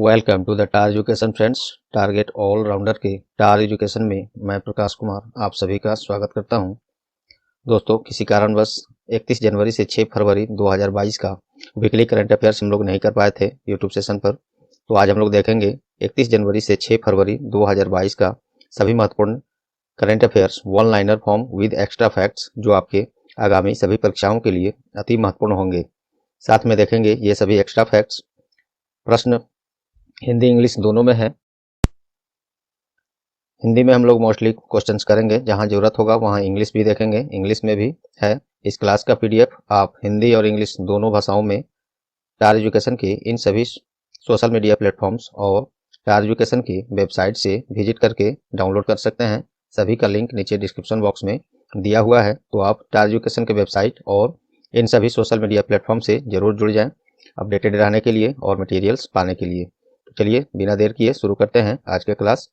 Welcome to the TAR education friends. Target all rounder के TAR education में मैं प्रकाश कुमार आप सभी का स्वागत करता हूं। दोस्तों, किसी कारणवश 31 जनवरी से 6 फरवरी 2022 का वीकली करंट अफेयर्स हम लोग नहीं कर पाए थे यूट्यूब सेशन पर। तो आज हम लोग देखेंगे 31 जनवरी से 6 फरवरी 2022 का सभी महत्वपूर्ण current affairs one liner form with extra facts, जो आपके आगामी सभी परीक्षाओं के लिए अति महत्वपूर्ण होंगे। साथ में देखेंगे ये सभी एक्स्ट्रा फैक्ट्स प्रश्न हिंदी इंग्लिश दोनों में है। हिंदी में हम लोग मोस्टली क्वेश्चंस करेंगे, जहां जरूरत होगा वहां इंग्लिश भी देखेंगे, इंग्लिश में भी है। इस क्लास का पीडीएफ आप हिंदी और इंग्लिश दोनों भाषाओं में टार एजुकेशन के इन सभी सोशल मीडिया प्लेटफॉर्म्स और टार एजुकेशन की वेबसाइट से विजिट करके डाउनलोड कर सकते हैं। सभी का लिंक नीचे डिस्क्रिप्शन बॉक्स में दिया हुआ है, तो आप टार एजुकेशन के वेबसाइट और इन सभी सोशल मीडिया प्लेटफॉर्म से जरूर जुड़ जाएं अपडेटेड रहने के लिए और मटेरियल्स पाने के लिए। चलिए बिना देर किए शुरू करते हैं आज के क्लास।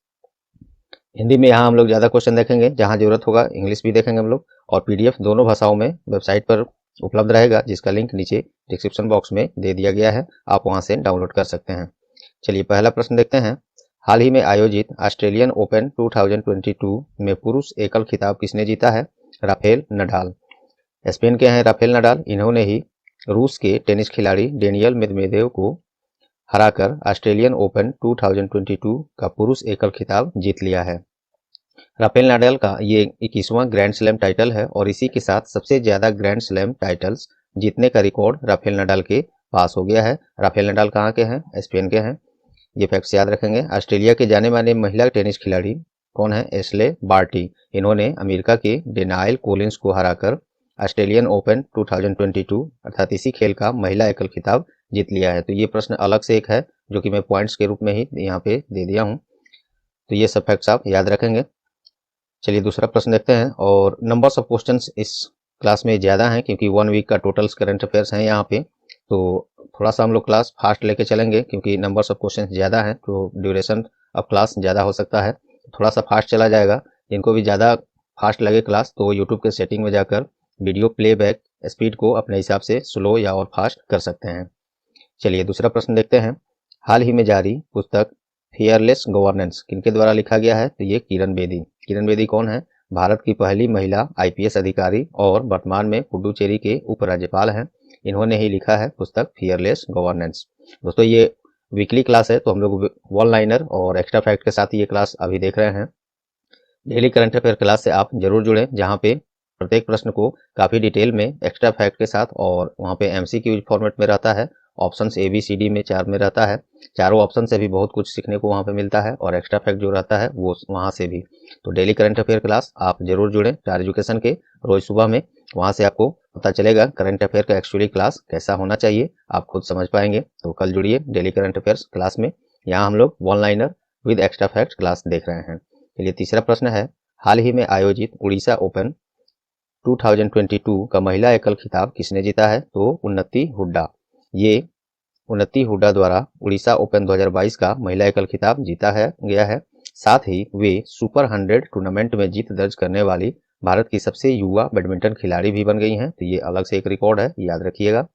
हिंदी में यहाँ हम लोग ज़्यादा क्वेश्चन देखेंगे, जहाँ जरूरत होगा इंग्लिश भी देखेंगे हम लोग, और पीडीएफ दोनों भाषाओं में वेबसाइट पर उपलब्ध रहेगा, जिसका लिंक नीचे डिस्क्रिप्शन बॉक्स में दे दिया गया है, आप वहाँ से डाउनलोड कर सकते हैं। चलिए पहला प्रश्न देखते हैं। हाल ही में आयोजित ऑस्ट्रेलियन ओपन 2022 में पुरुष एकल खिताब किसने जीता है? Rafael Nadal. स्पेन के हैं राफेल नडाल। इन्होंने ही रूस के टेनिस खिलाड़ी डेनियल मेदवेदेव को हराकर ऑस्ट्रेलियन ओपन 2022 का पुरुष एकल खिताब जीत लिया है। राफेल नडाल का ये 21वां ग्रैंड स्लैम टाइटल है और इसी के साथ सबसे ज्यादा ग्रैंड स्लैम टाइटल्स जीतने का रिकॉर्ड राफेल नडाल के पास हो गया है। राफेल नडाल कहाँ के हैं? स्पेन के हैं। ये फैक्ट्स याद रखेंगे। ऑस्ट्रेलिया के जाने माने महिला टेनिस खिलाड़ी कौन है? Ashleigh Barty. इन्होंने अमेरिका के डेनाइल कोलिंस को हराकर ऑस्ट्रेलियन ओपन 2022 अर्थात इसी खेल का महिला एकल खिताब जीत लिया है। तो ये प्रश्न अलग से एक है, जो कि मैं पॉइंट्स के रूप में ही यहाँ पे दे दिया हूँ, तो ये सब फैक्ट्स आप याद रखेंगे। चलिए दूसरा प्रश्न देखते हैं। और नंबर्स ऑफ क्वेश्चंस इस क्लास में ज़्यादा हैं, क्योंकि 1 वीक का टोटल्स करंट अफेयर्स हैं यहाँ पे, तो थोड़ा सा हम लोग क्लास फास्ट लेके चलेंगे, क्योंकि नंबर्स ऑफ क्वेश्चन ज़्यादा हैं, तो ड्यूरेशन ऑफ क्लास ज़्यादा हो सकता है। थोड़ा सा फास्ट चला जाएगा। जिनको भी ज़्यादा फास्ट लगे क्लास, तो यूट्यूब के सेटिंग में जाकर वीडियो प्लेबैक स्पीड को अपने हिसाब से स्लो या और फास्ट कर सकते हैं। चलिए दूसरा प्रश्न देखते हैं। हाल ही में जारी पुस्तक फियरलेस गवर्नेंस किनके द्वारा लिखा गया है? तो ये किरण बेदी। किरण बेदी कौन है? भारत की पहली महिला आईपीएस अधिकारी और वर्तमान में पुडुचेरी के उपराज्यपाल हैं। इन्होंने ही लिखा है पुस्तक फियरलेस गवर्नेंस। दोस्तों, ये वीकली क्लास है, तो हम लोग वन लाइनर और एक्स्ट्रा फैक्ट के साथ ये क्लास अभी देख रहे हैं। डेली करंट अफेयर क्लास से आप जरूर जुड़ें, जहाँ पे प्रत्येक प्रश्न को काफ़ी डिटेल में एक्स्ट्रा फैक्ट के साथ, और वहाँ पे एमसीक्यू फॉर्मेट में रहता है, ऑप्शंस ABCD में 4 में रहता है। चारों ऑप्शन से भी बहुत कुछ सीखने को वहाँ पे मिलता है, और एक्स्ट्रा फैक्ट जो रहता है वो वहाँ से भी। तो डेली करंट अफेयर क्लास आप जरूर जुड़ें टार एजुकेशन के, रोज सुबह में। वहाँ से आपको पता चलेगा करंट अफेयर का एक्चुअली क्लास कैसा होना चाहिए, आप खुद समझ पाएंगे। तो कल जुड़िए डेली करंट अफेयर्स क्लास में। यहाँ हम लोग one liner with extra fact class देख रहे हैं। चलिए तीसरा प्रश्न है। हाल ही में आयोजित उड़ीसा ओपन 2022 का महिला एकल खिताब किसने जीता है? तो उन्नति हुड्डा। ये उन्नति हुड्डा द्वारा उड़ीसा ओपन 2022 का महिला एकल खिताब जीता है गया है। साथ ही वे सुपर 100 टूर्नामेंट में जीत दर्ज करने वाली भारत की सबसे युवा बैडमिंटन खिलाड़ी भी बन गई हैं। तो ये अलग से एक रिकॉर्ड है, याद रखिएगा।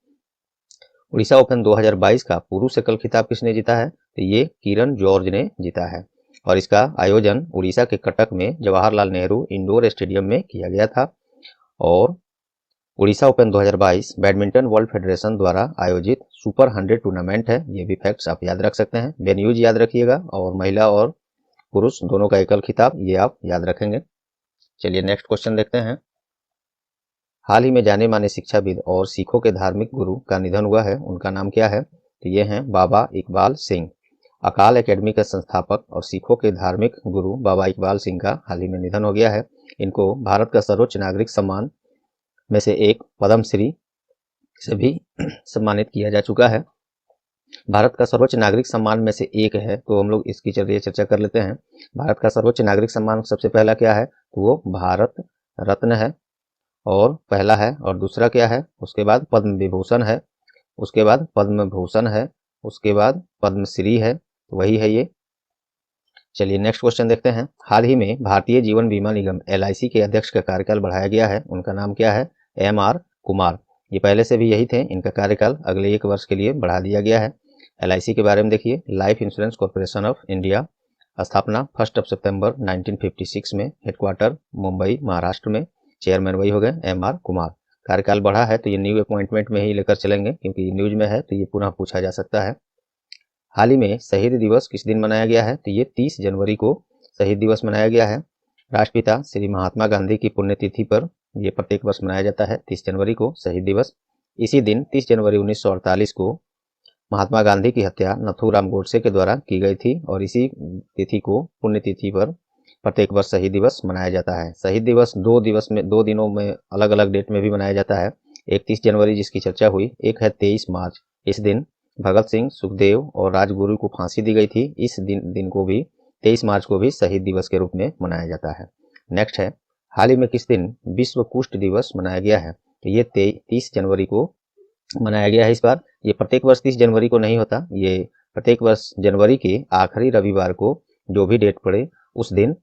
उड़ीसा ओपन 2022 का पुरुष एकल खिताब किसने जीता है? तो ये किरण जॉर्ज ने जीता है, और इसका आयोजन उड़ीसा के कटक में जवाहरलाल नेहरू इंडोर स्टेडियम में किया गया था। और Orissa open 2022 badminton world federation द्वारा आयोजित सुपर 100 टूर्नामेंट है। ये भी फैक्ट्स आप याद रख सकते हैं। वेन्यूज याद रखिएगा, और महिला और पुरुष दोनों का एकल खिताब ये आप याद रखेंगे। चलिए नेक्स्ट क्वेश्चन देखते हैं। हाल ही में जाने माने शिक्षाविद और सिखों के धार्मिक गुरु का निधन हुआ है। उनका नाम क्या है? तो ये हैं बाबा इकबाल सिंह। अकाल एकेडमी के संस्थापक और सिखों के धार्मिक गुरु बाबा इकबाल सिंह का हाल ही में निधन हो गया है। इनको भारत का सर्वोच्च नागरिक सम्मान में से एक पद्मश्री से भी सम्मानित किया जा चुका है। भारत का सर्वोच्च नागरिक सम्मान में से एक है, तो हम लोग इसकी चलिए चर्चा कर लेते हैं। भारत का सर्वोच्च नागरिक सम्मान सबसे पहला क्या है? तो वो भारत रत्न है, और पहला है। और दूसरा क्या है? उसके बाद पद्म विभूषण है, उसके बाद पद्म भूषण है, उसके बाद पद्मश्री है, वही है ये। चलिए नेक्स्ट क्वेश्चन देखते हैं। हाल ही में भारतीय जीवन बीमा निगम LIC के अध्यक्ष का कार्यकाल बढ़ाया गया है। उनका नाम क्या है? MR कुमार। ये पहले से भी यही थे, इनका कार्यकाल अगले 1 वर्ष के लिए बढ़ा दिया गया है। LIC के बारे में देखिए, life insurance corporation of India, स्थापना 1 सितंबर 1956 में, हेडक्वार्टर मुंबई महाराष्ट्र में, चेयरमैन वही हो गए MR कुमार। कार्यकाल बढ़ा है तो ये न्यू अपॉइंटमेंट में ही लेकर चलेंगे क्योंकि न्यूज में है तो ये पुनः पूछा जा सकता है। हाल ही में शहीद दिवस किस दिन मनाया गया है तो ये 30 जनवरी को शहीद दिवस मनाया गया है। राष्ट्रपिता श्री महात्मा गांधी की पुण्यतिथि पर यह प्रत्येक वर्ष मनाया जाता है 30 जनवरी को शहीद दिवस। इसी दिन 30 जनवरी 1948 को महात्मा गांधी की हत्या नथुराम गोडसे के द्वारा की गई थी और इसी तिथि को पुण्यतिथि पर प्रत्येक वर्ष शहीद दिवस मनाया जाता है। शहीद दिवस 2 दिनों में अलग अलग डेट में भी मनाया जाता है। एक 30 जनवरी जिसकी चर्चा हुई, एक है 23 मार्च। इस दिन भगत सिंह, सुखदेव और राजगुरु को फांसी दी गई थी। इस दिन को भी 23 मार्च को भी शहीद दिवस के रूप में मनाया जाता है। नेक्स्ट है, हाल ही में किस दिन विश्व कुष्ठ दिवस मनाया गया है तो ये 30 जनवरी को मनाया गया है। इस बार ये प्रत्येक वर्ष 30 जनवरी को नहीं होता, ये प्रत्येक वर्ष जनवरी के आखिरी रविवार को जो भी डेट पड़े उस दिन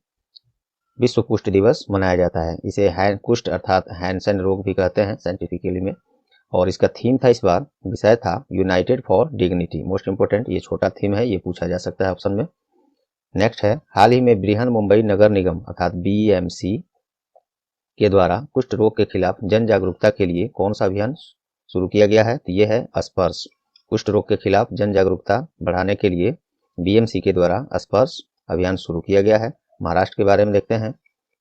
विश्व कुष्ठ दिवस मनाया जाता है। इसे कुष्ठ अर्थात हैंसेन रोग भी कहते हैं साइंटिफिकली में। और इसका थीम था, इस बार विषय था United for dignity. Most important ये छोटा थीम है, ये पूछा जा सकता है ऑप्शन में। नेक्स्ट है, हाल ही में बृहन मुंबई नगर निगम अर्थात BMC के द्वारा कुष्ठ रोग के खिलाफ जन जागरूकता के लिए कौन सा अभियान शुरू किया गया है तो ये है स्पर्श। कुष्ठ रोग के खिलाफ जन जागरूकता बढ़ाने के लिए BMC के द्वारा स्पर्श अभियान शुरू किया गया है। महाराष्ट्र के बारे में देखते हैं,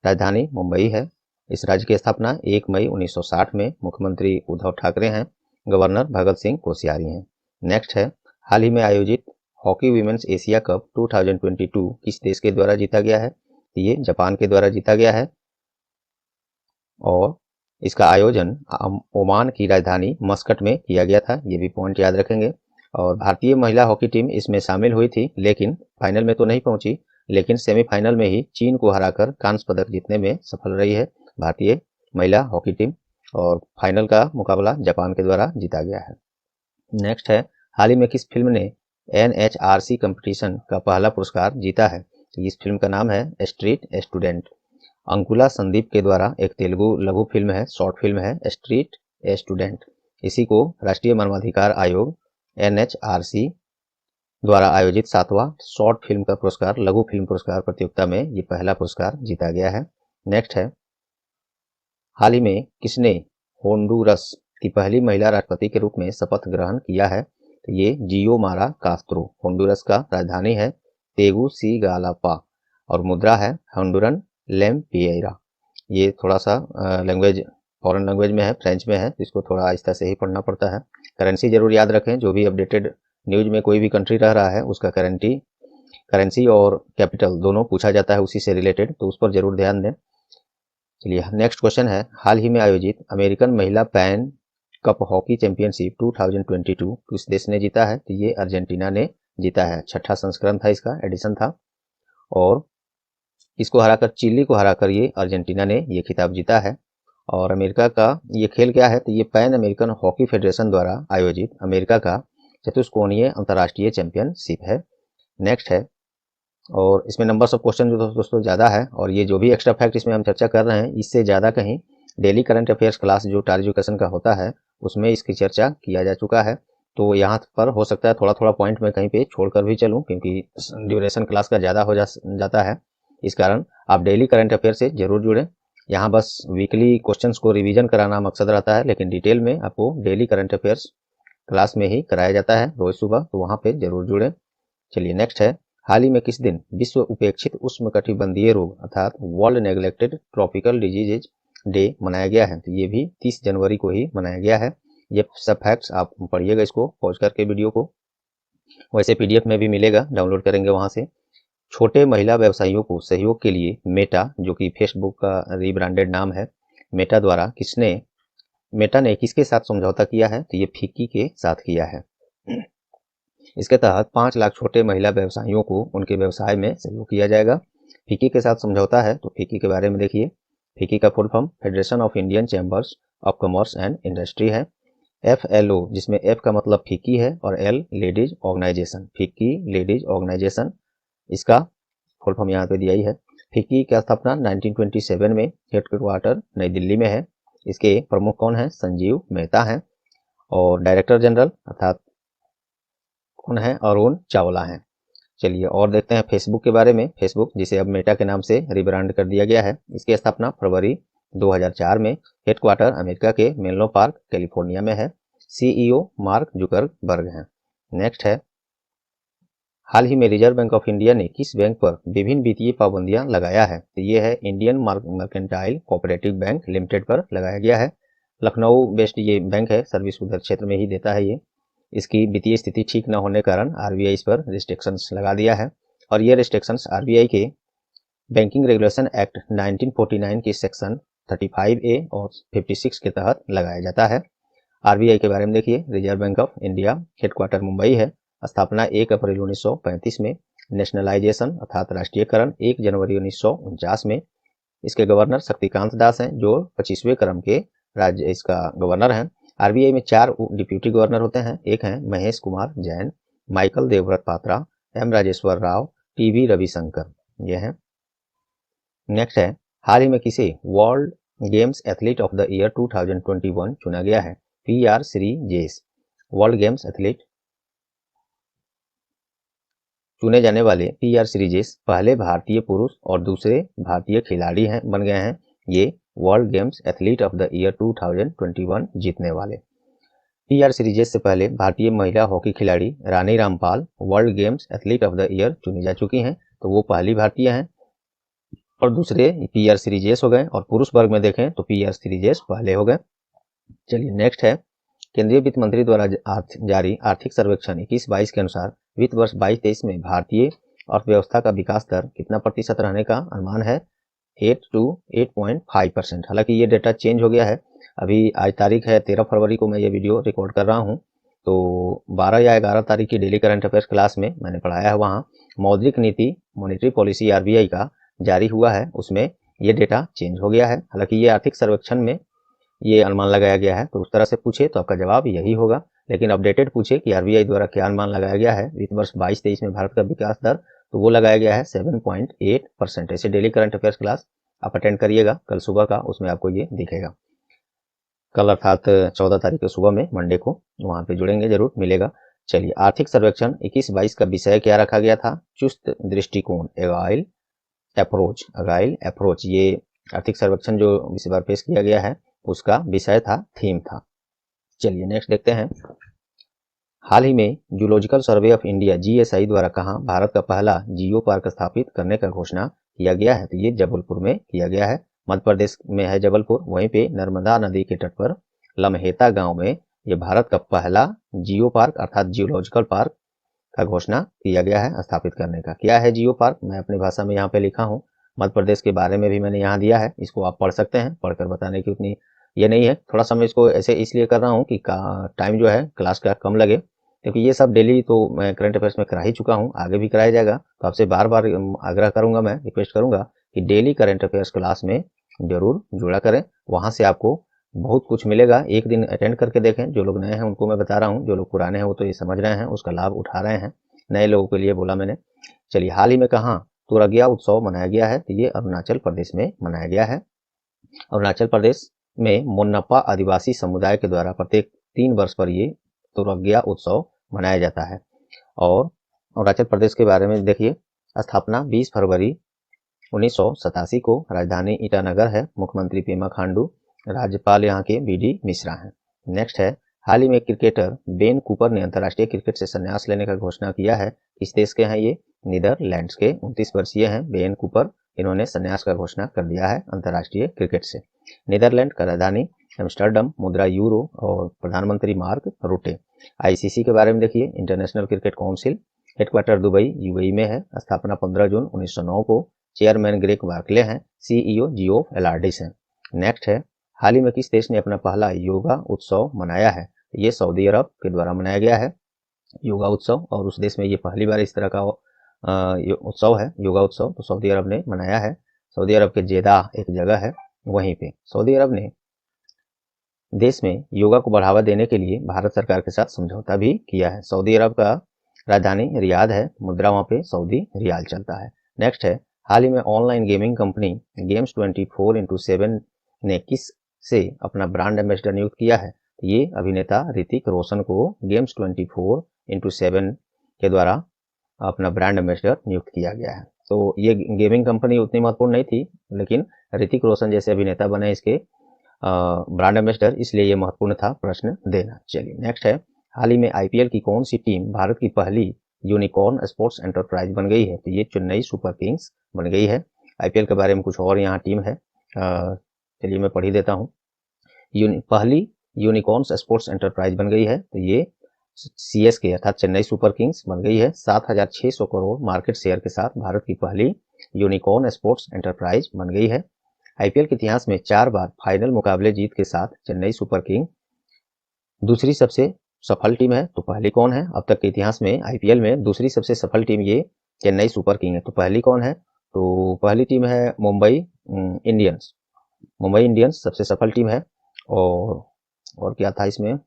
राजधानी मुंबई है। इस राज्य की स्थापना 1 मई 1960 में, मुख्यमंत्री उद्धव ठाकरे हैं, गवर्नर भगत सिंह कोश्यारी हैं। नेक्स्ट है, हाल ही में आयोजित हॉकी वीमेंस एशिया कप 2022 किस देश के द्वारा जीता गया है तो ये जापान के द्वारा जीता गया है और इसका आयोजन ओमान की राजधानी मस्कट में किया गया था। ये भी पॉइंट याद रखेंगे। और भारतीय महिला हॉकी टीम इसमें शामिल हुई थी लेकिन फाइनल में तो नहीं पहुंची, लेकिन सेमीफाइनल में ही चीन को हराकर कांस्य पदक जीतने में सफल रही है भारतीय महिला हॉकी टीम और फाइनल का मुकाबला जापान के द्वारा जीता गया है। नेक्स्ट है, हाल ही में किस फिल्म ने NHRC कंपटीशन का पहला पुरस्कार जीता है तो इस फिल्म का नाम है स्ट्रीट स्टूडेंट। अंकुला संदीप के द्वारा एक तेलुगु लघु फिल्म है, शॉर्ट फिल्म है स्ट्रीट स्टूडेंट। इसी को राष्ट्रीय मानवाधिकार आयोग NHRC द्वारा आयोजित 7वां शॉर्ट फिल्म का पुरस्कार लघु फिल्म पुरस्कार प्रतियोगिता में ये पहला पुरस्कार जीता गया है। नेक्स्ट है, हाल ही में किसने होंडुरस की पहली महिला राष्ट्रपति के रूप में शपथ ग्रहण किया है तो ये जियोमारा कास्त्रो। होंडुरस का राजधानी है तेगुसिगालापा और मुद्रा है होंडुरन लेम्पिएरा। ये थोड़ा सा लैंग्वेज फॉरेन लैंग्वेज में है, फ्रेंच में है, तो इसको थोड़ा आहिस्ता से ही पढ़ना पड़ता है। करेंसी जरूर याद रखें, जो भी अपडेटेड न्यूज में कोई भी कंट्री रह रहा है उसका करेंसी और कैपिटल दोनों पूछा जाता है उसी से रिलेटेड, तो उस पर जरूर ध्यान दें। चलिए नेक्स्ट क्वेश्चन है, हाल ही में आयोजित अमेरिकन महिला पैन कप हॉकी चैंपियनशिप 2022 किस देश ने जीता है तो ये अर्जेंटीना ने जीता है। 6ठा संस्करण था, इसका एडिशन था और इसको हराकर, चिली को हराकर ये अर्जेंटीना ने ये खिताब जीता है। और अमेरिका का ये खेल क्या है तो ये पैन अमेरिकन हॉकी फेडरेशन द्वारा आयोजित अमेरिका का चतुष्कोणीय अंतर्राष्ट्रीय चैंपियनशिप है। नेक्स्ट है, और इसमें नंबर्स ऑफ क्वेश्चन जो दोस्तों ज़्यादा है और ये जो भी एक्स्ट्रा फैक्ट इसमें हम चर्चा कर रहे हैं इससे ज़्यादा कहीं डेली करंट अफेयर्स क्लास जो टार एजुकेशन का होता है उसमें इसकी चर्चा किया जा चुका है। तो यहाँ पर हो सकता है थोड़ा थोड़ा पॉइंट में कहीं पे छोड़कर भी चलूँ क्योंकि ड्यूरेशन क्लास का ज़्यादा हो जाता है। इस कारण आप डेली करंट अफेयर से जरूर जुड़ें। यहाँ बस वीकली क्वेश्चंस को रिवीजन कराना मकसद रहता है, लेकिन डिटेल में आपको डेली करंट अफेयर्स क्लास में ही कराया जाता है रोज सुबह, तो वहाँ पे जरूर जुड़ें। चलिए नेक्स्ट है, हाल ही में किस दिन विश्व उपेक्षित उष्णकटिबंधीय रोग अर्थात world neglected tropical diseases day मनाया गया है तो ये भी 30 जनवरी को ही मनाया गया है। ये सब फैक्ट्स आप पढ़िएगा इसको पॉज करके वीडियो को, वैसे PDF में भी मिलेगा, डाउनलोड करेंगे वहाँ से। छोटे महिला व्यवसायियों को सहयोग के लिए मेटा, जो कि फेसबुक का रीब्रांडेड नाम है, मेटा ने किसके साथ समझौता किया है तो ये फिक्की के साथ किया है। इसके तहत 5 लाख छोटे महिला व्यवसायियों को उनके व्यवसाय में सहयोग किया जाएगा। फिक्की के साथ समझौता है तो फिक्की के बारे में देखिए। फिक्की का full form federation of Indian chambers of commerce and industry है। FLO, जिसमें F का मतलब फिक्की है और L ladies organisation, FICCI ladies organisation, इसका फुल फॉर्म यहाँ पे दिया ही है। फिक्की की स्थापना 1927 में, हेडक्वार्टर नई दिल्ली में है। इसके प्रमुख कौन है, संजीव मेहता हैं और डायरेक्टर जनरल अर्थात कौन है? अरुण चावला हैं। चलिए और देखते हैं फेसबुक के बारे में। फेसबुक, जिसे अब मेटा के नाम से रिब्रांड कर दिया गया है, इसकी स्थापना फरवरी 2004 में, हेडक्वार्टर अमेरिका के मेनलो पार्क कैलिफोर्निया में है। सीईओ मार्क जुकरबर्ग हैं। नेक्स्ट है, हाल ही में रिजर्व बैंक ऑफ इंडिया ने किस बैंक पर विभिन्न वित्तीय पाबंदियां लगाया है? तो ये है Indian mercantile cooperative bank limited पर लगाया गया है। लखनऊ बेस्ड ये बैंक है, सर्विस उधर क्षेत्र में ही देता है ये। इसकी वित्तीय स्थिति ठीक न होने के कारण आरबीआई इस पर रिस्ट्रिक्शंस लगा दिया है, और ये रिस्ट्रिक्शंस आरबीआई के बैंकिंग रेगुलेशन एक्ट 1949 के सेक्शन 35A और 56 के तहत लगाया जाता है। आरबीआई के बारे में देखिए, reserve bank of India, headquarter Mumbai है। स्थापना 1 अप्रैल 1935 में। नेशनलाइजेशन अर्थात राष्ट्रीयकरण 1 जनवरी 1949 में। इसके गवर्नर शक्तिकांत दास हैं, जो 25वें क्रम के राज्य इसका गवर्नर हैं। आरबीआई में 4 डिप्यूटी गवर्नर होते हैं। एक हैं Mahesh Kumar Jain, Michael Debabrata Patra, M Rajeshwar Rao, TV Ravishankar, ये हैं। नेक्स्ट है, हाल ही में किसे world games athlete of the year 2021 चुना गया है? PR Sreejesh. World games athlete चुने जाने वाले पीआर श्रीजेश पहले भारतीय पुरुष और दूसरे भारतीय खिलाड़ी हैं, बन गए हैं ये world games athlete of the year 2021 जीतने वाले। पीआर श्रीजेश से पहले भारतीय महिला हॉकी खिलाड़ी Rani Rampal world games athlete of the year चुनी जा चुकी हैं, तो वो पहली भारतीय हैं, और दूसरे पीआर श्रीजेश हो गए। और पुरुष वर्ग में देखें तो पीआर श्रीजेश पहले हो गए। चलिए नेक्स्ट है, केंद्रीय वित्त मंत्री द्वारा जारी आर्थिक सर्वेक्षण 21-22 के अनुसार वित्त वर्ष 22-23 में भारतीय अर्थव्यवस्था का विकास दर कितना प्रतिशत रहने का अनुमान है? 8 to 8.5%। हालांकि ये डेटा चेंज हो गया है। अभी आज तारीख है 13 फरवरी को मैं ये वीडियो रिकॉर्ड कर रहा हूँ, तो 12 या 11 तारीख की डेली करंट अफेयर्स क्लास में मैंने पढ़ाया है। वहाँ मौद्रिक नीति मॉनेटरी पॉलिसी आरबीआई का जारी हुआ है, उसमें ये डेटा चेंज हो गया है। हालांकि ये आर्थिक सर्वेक्षण में ये अनुमान लगाया गया है, तो उस तरह से पूछे तो आपका जवाब यही होगा। लेकिन अपडेटेड पूछे कि आरबीआई द्वारा क्या अनुमान लगाया गया है वित्त वर्ष 22-23 में भारत का विकास दर, तो वो लगाया गया है 7.8%। ऐसे डेली करंट अफेयर्स क्लास आप अटेंड करिएगा कल सुबह का, उसमें आपको ये दिखेगा। कल अर्थात 14 तारीख को सुबह में, मंडे को, वहां पे जुड़ेंगे, जरूर मिलेगा। चलिए, आर्थिक सर्वेक्षण 21-22 का विषय क्या रखा गया था? चुस्त दृष्टिकोण, एगाइल अप्रोच। ये आर्थिक सर्वेक्षण जो इस बार पेश किया गया है उसका विषय था, थीम था। चलिए नेक्स्ट देखते हैं, हाल ही में zoological survey of India GSI द्वारा कहां भारत का पहला जियो पार्क स्थापित करने का घोषणा किया गया है? तो ये जबलपुर में किया गया है, मध्य प्रदेश में है जबलपुर। वहीं पे नर्मदा नदी के तट पर लम्हेता गांव में ये भारत का पहला जियो पार्क अर्थात जियोलॉजिकल पार्क का घोषणा किया गया है स्थापित करने का। क्या है जियो पार्क? मैं अपनी भाषा में यहाँ पे लिखा हूँ, मध्य प्रदेश के बारे में भी मैंने यहाँ दिया है, इसको आप पढ़ सकते हैं। पढ़कर बताने की उतनी ये नहीं है, थोड़ा सा मैं इसको ऐसे इसलिए कर रहा हूँ कि टाइम जो है क्लास का कम लगे, क्योंकि ये सब डेली तो मैं करंट अफेयर्स में करा ही चुका हूँ, आगे भी कराया जाएगा। तो आपसे बार बार आग्रह करूंगा, मैं रिक्वेस्ट करूंगा कि डेली करंट अफेयर्स क्लास में जरूर जुड़ा करें, वहां से आपको बहुत कुछ मिलेगा। एक दिन अटेंड करके देखें, जो लोग नए हैं उनको मैं बता रहा हूँ, जो लोग पुराने हैं वो तो ये समझ रहे हैं, उसका लाभ उठा रहे हैं, नए लोगों के लिए बोला मैंने। चलिए, हाल ही में कहाँ तुरगिया उत्सव मनाया गया है? तो ये अरुणाचल प्रदेश में मनाया गया है। अरुणाचल प्रदेश में मोन्नपा आदिवासी समुदाय के द्वारा प्रत्येक 3 वर्ष पर ये तुरगिया उत्सव मनाया जाता है। और अरुणाचल प्रदेश के बारे में देखिए, स्थापना 20 फरवरी 1987 को, राजधानी ईटानगर है, मुख्यमंत्री पेमा खांडू, राज्यपाल यहाँ के बीडी मिश्रा हैं। नेक्स्ट है, हाल ही में क्रिकेटर बेन कूपर ने अंतर्राष्ट्रीय क्रिकेट से संन्यास लेने का घोषणा किया है। किस देश के हैं ये? नीदरलैंड्स के 29 वर्षीय हैं बेन कूपर, इन्होंने संन्यास का घोषणा कर दिया है अंतर्राष्ट्रीय क्रिकेट से। नीदरलैंड का राजधानी एम्स्टर्डम, मुद्रा यूरो और प्रधानमंत्री मार्क रुटे। आईसीसी के बारे में देखिए, international cricket council, headquarter Dubai UAE में है, स्थापना 15 जून 1909 को, चेयरमैन ग्रेग बार्कले हैं, सीईओ जियो एलार्डिस हैं। नेक्स्ट है, हाल ही में किस देश ने अपना पहला योगा उत्सव मनाया है? ये सऊदी अरब के द्वारा मनाया गया है योगा उत्सव, और उस देश में ये पहली बार इस तरह का उत्सव है, योगा उत्सव, तो सऊदी अरब ने मनाया है। सऊदी अरब के जेदा एक जगह है, वहीं पे सऊदी अरब ने देश में योगा को बढ़ावा देने के लिए भारत सरकार के साथ समझौता भी किया है। सऊदी अरब का राजधानी रियाद है, मुद्रा वहाँ पे सऊदी रियाल चलता है। नेक्स्ट है, हाल ही में online gaming company games 24x7 ने किस से अपना ब्रांड एम्बेसडर नियुक्त किया है? ये अभिनेता ऋतिक रोशन को गेम्स 24x7 के द्वारा अपना ब्रांड एम्बेसडर नियुक्त किया गया है। तो ये गेमिंग कंपनी उतनी महत्वपूर्ण नहीं थी, लेकिन ऋतिक रोशन जैसे अभिनेता बने इसके ब्रांड एम्बेसडर, इसलिए ये महत्वपूर्ण था प्रश्न देना। चलिए नेक्स्ट है, हाल ही में आईपीएल की कौन सी टीम भारत की पहली यूनिकॉर्न स्पोर्ट्स एंटरप्राइज बन गई है? तो ये चेन्नई सुपर किंग्स बन गई है। आईपीएल के बारे में कुछ और यहाँ टीम है, चलिए मैं पढ़ ही देता हूँ। पहली यूनिकॉर्न स्पोर्ट्स एंटरप्राइज बन गई है, तो ये सीएसके अर्थात चेन्नई सुपर किंग्स बन गई है। 7,600 करोड़ मार्केट शेयर के साथ भारत की पहली यूनिकॉर्न स्पोर्ट्स एंटरप्राइज बन गई है। आईपीएल के इतिहास में 4 बार फाइनल मुकाबले जीत के साथ चेन्नई सुपर किंग दूसरी सबसे सफल टीम है। तो पहली कौन है? अब तक के इतिहास में आईपीएल में दूसरी सबसे सफल टीम ये चेन्नई सुपर किंग है। तो पहली कौन है? तो पहली टीम है मुंबई इंडियंस। मुंबई इंडियंस सबसे सफल टीम है। और क्या था इसमें,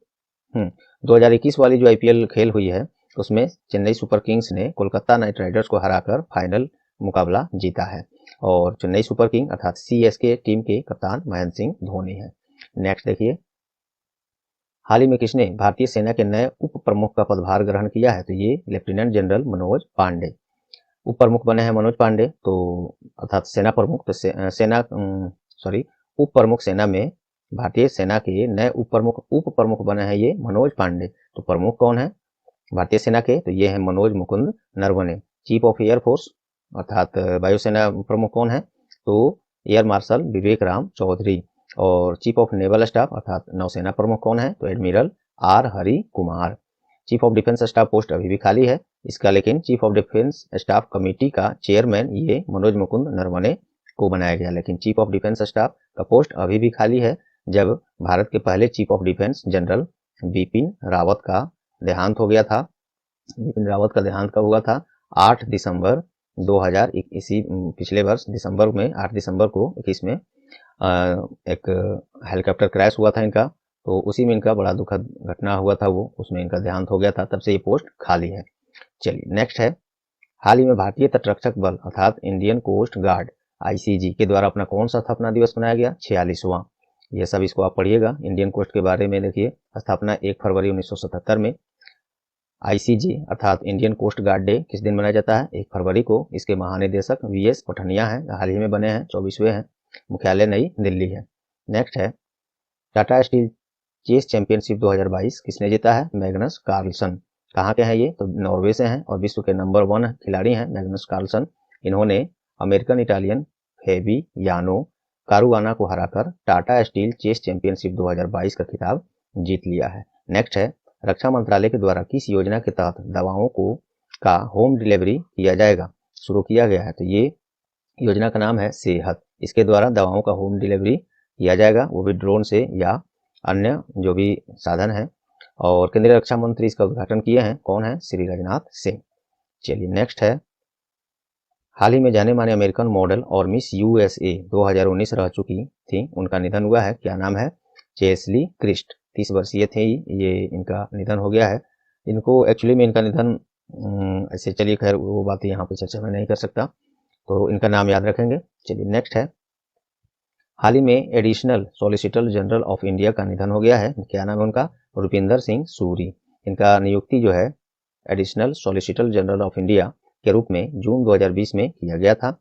2021 वाली जो आईपीएल खेल हुई है उसमें चेन्नई सुपर किंग्स ने कोलकाता नाइट राइडर्स को हराकर फाइनल मुकाबला जीता है। और चेन्नई सुपर किंग अर्थात सीएसके टीम के कप्तान महेंद्र सिंह धोनी है। नेक्स्ट देखिए, हाल ही में किसने भारतीय सेना के नए उप प्रमुख का पदभार ग्रहण किया है? तो ये लेफ्टिनेंट जनरल मनोज पांडे उप प्रमुख बने हैं। मनोज पांडे तो अर्थात सेना प्रमुख, तो उप प्रमुख सेना में भारतीय सेना के नए उप प्रमुख बने हैं ये मनोज पांडे। तो प्रमुख कौन है भारतीय सेना के? तो ये है Manoj Mukund Naravane. Chief of air force अर्थात वायुसेना प्रमुख कौन है? तो एयर मार्शल विवेक राम चौधरी। और चीफ ऑफ नेवल स्टाफ अर्थात नौसेना प्रमुख कौन है? तो admiral R Hari Kumar. Chief of defence staff post अभी भी खाली है इसका, लेकिन chief of defence staff committee का चेयरमैन ये मनोज मुकुंद नरवणे को बनाया गया, लेकिन चीफ ऑफ डिफेंस स्टाफ का पोस्ट अभी भी खाली है। जब भारत के पहले chief of defence general Bipin Rawat का देहांत हो गया था। बिपिन रावत का देहांत कब हुआ था? 8 दिसंबर 2021, पिछले वर्ष दिसंबर में 8 दिसंबर को 21 में एक हेलीकॉप्टर क्रैश हुआ था इनका, तो उसी में इनका बड़ा दुखद घटना हुआ था, वो उसमें इनका देहांत हो गया था, तब से ये पोस्ट खाली है। चलिए नेक्स्ट है, हाल ही में भारतीय तटरक्षक बल अर्थात इंडियन कोस्ट गार्ड आईसीजी के द्वारा अपना कौन सा स्थापना दिवस मनाया गया? 46वां। ये सब इसको आप पढ़िएगा इंडियन कोस्ट के बारे में। देखिए, स्थापना 1 फरवरी 1977 में। आईसीजी अर्थात इंडियन कोस्ट गार्ड डे किस दिन मनाया जाता है? 1 फरवरी को। इसके महानिदेशक वीएस पठानिया हैं, हाल ही में बने हैं, 24वें हैं। मुख्यालय नई दिल्ली है। नेक्स्ट है, टाटा स्टील चेस चैंपियनशिप 2022 किसने जीता है? Magnus Carlsen. कहाँ के हैं ये? तो नॉर्वे से हैं और विश्व के नंबर 1 खिलाड़ी हैं मैग्नस कार्लसन। इन्होंने अमेरिकन इटालियन फेबियानो कारुआना को हराकर टाटा स्टील चेस चैंपियनशिप 2022 का खिताब जीत लिया है। नेक्स्ट है, रक्षा मंत्रालय के द्वारा किस योजना के तहत दवाओं का होम डिलीवरी किया जाएगा? शुरू किया गया है। तो ये योजना का नाम है सेहत। इसके द्वारा दवाओं का होम डिलीवरी किया जाएगा, वो भी ड्रोन से या अन्य जो भी साधन है। और केंद्रीय रक्षा मंत्री इसका उद्घाटन किए हैं, कौन है? श्री राजनाथ सिंह। चलिए नेक्स्ट है, हाल ही में जाने माने अमेरिकन मॉडल और मिस यूएसए 2019 रह चुकी थी, उनका निधन हुआ है। क्या नाम है? चेस्ली क्रिस्ट। 30 वर्षीय थे ये, इनका निधन हो गया है। इनको एक्चुअली में इनका निधन ऐसे, चलिए खैर वो बात यहाँ पे चर्चा में नहीं कर सकता, तो इनका नाम याद रखेंगे। चलिए नेक्स्ट है, हाल ही में additional solicitor general of India का निधन हो गया है। क्या नाम है उनका? रुपिंदर सिंह सूरी। इनका नियुक्ति जो है additional solicitor general of India के रूप में जून 2020 में किया गया था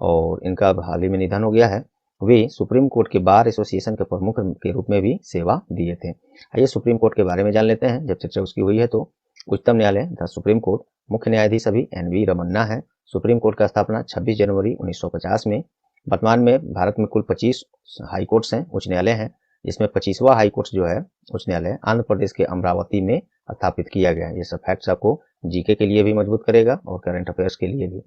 और इनका हाल ही में निधन हो गया है। वे सुप्रीम कोर्ट के बार एसोसिएशन के प्रमुख के रूप में भी सेवा दिए थे। आइए सुप्रीम कोर्ट के बारे में जान लेते हैं, जब चर्चा उसकी हुई है। तो उच्चतम न्यायालय द सुप्रीम कोर्ट, मुख्य न्यायाधीश अभी एनवी रमन्ना है। सुप्रीम कोर्ट का स्थापना 26 जनवरी 1950 में। वर्तमान में भारत में कुल 25 हाई कोर्ट्स हैं, उच्च न्यायालय हैं, जिसमें 25वां हाई कोर्ट जो है उच्च न्यायालय आंध्र प्रदेश के अमरावती में स्थापित किया गया है। ये सब फैक्ट्स आपको जीके के लिए भी मजबूत करेगा और करंट अफेयर्स के लिए भी।